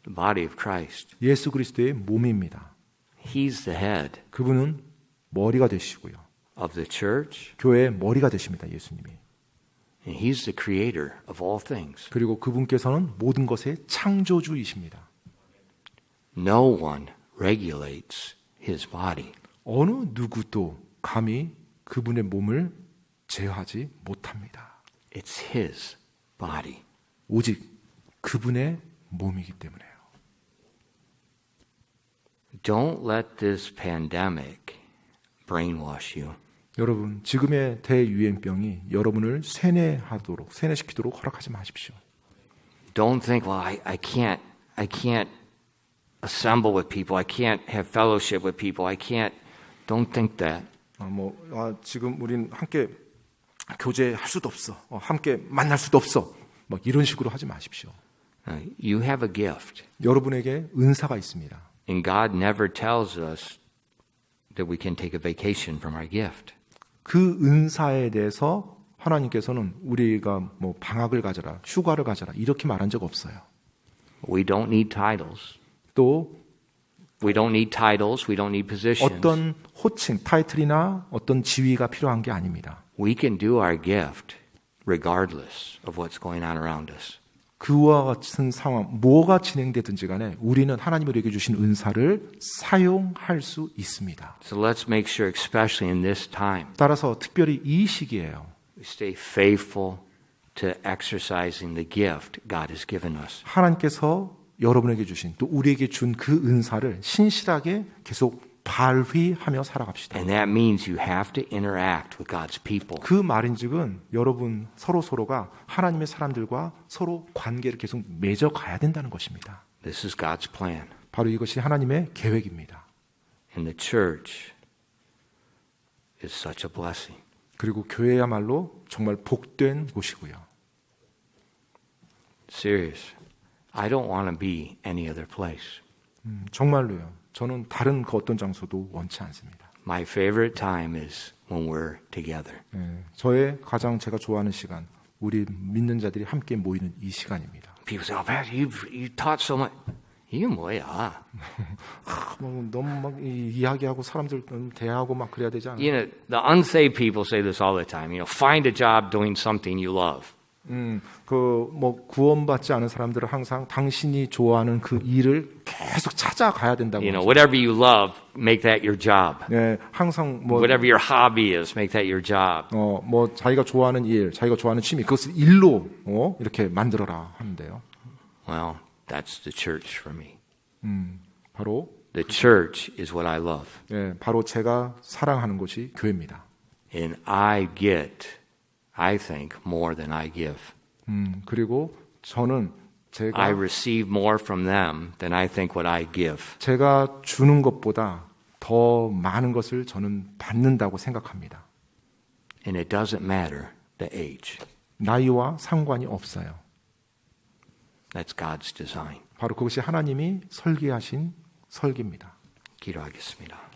The body of Christ. 예수 그리스도의 몸입니다. He's the head 그분은 머리가 되시고요. of the church, 교회의 머리가 되십니다. 예수님이. and He's the creator of all things. 그리고 그분께서는 모든 것의 창조주이십니다. No one regulates His body. 어느 누구도 감히 그분의 몸을 제어하지 못합니다. It's His body. 오직 그분의 몸이기 때문에요. Don't let this pandemic brainwash you. 여러분, 지금의 대유행병이 여러분을 세뇌시키도록 허락하지 마십시오. Don't think, well, I can't assemble with people. I can't have fellowship with people. Don't think that. 지금 우린 함께 교제할 수도 없어. 함께 만날 수도 없어. 막 이런 식으로 하지 마십시오. You have a gift. 여러분에게 은사가 있습니다. And God never tells us that we can take a vacation from our gift. 그 은사에 대해서 하나님께서는 우리가 뭐 방학을 가져라, 휴가를 가져라 이렇게 말한 적 없어요. We don't need titles. 또 We don't need titles. We don't need positions. 어떤 호칭, 타이틀이나 어떤 지위가 필요한 게 아닙니다. We can do our gift regardless of what's going on around us. 그와 같은 상황, 뭐가 진행되든지 간에 우리는 하나님이 우리에게 주신 은사를 사용할 수 있습니다. So let's make sure, especially in this time, 따라서 특별히 이 시기에요. we stay faithful to exercising the gift God has given us. 하나님께서 여러분에게 주신 또 우리에게 준 그 은사를 신실하게 계속 발휘하며 살아갑시다. And that means you have to interact with God's people. 그 말인즉은 여러분 서로가 하나님의 사람들과 서로 관계를 계속 맺어가야 된다는 것입니다. This is God's plan. 바로 이것이 하나님의 계획입니다. And the church is such a blessing. 그리고 교회야말로 정말 복된 곳이고요. Serious. I don't want to be any other place. 정말로요. 저는 다른 그 어떤 장소도 원치 않습니다. My favorite time is when we're together. 저의 가장 제가 좋아하는 시간, 우리 믿는 자들이 함께 모이는 이 시간입니다. People say, "Oh, Pastor, you taught so much." 이게 뭐야? 너무 막 이야기하고 사람들 대화하고 막 그래야 되지 않아요? You know, the unsaved people say this all the time. You know, find a job doing something you love. 구원받지 않은 사람들은 항상 당신이 좋아하는 그 일을 계속 찾아가야 된다고. You know, whatever you love, make that your job. 네, 항상 Whatever your hobby is, make that your job. 자기가 좋아하는 일, 자기가 좋아하는 취미, 그것을 일로 이렇게 만들어라 하는데요. Well, that's the church for me. 바로 The church is what I love. 바로 제가 사랑하는 곳이 교회입니다. And I get, I think, more than I give. 그리고 저는 제가 I receive more from them than I think what I give. 제가 주는 것보다 더 많은 것을 저는 받는다고 생각합니다. And it doesn't matter the age. 나이와 상관이 없어요. That's God's design. 바로 그것이 하나님이 설계하신 설계입니다. 기도하겠습니다.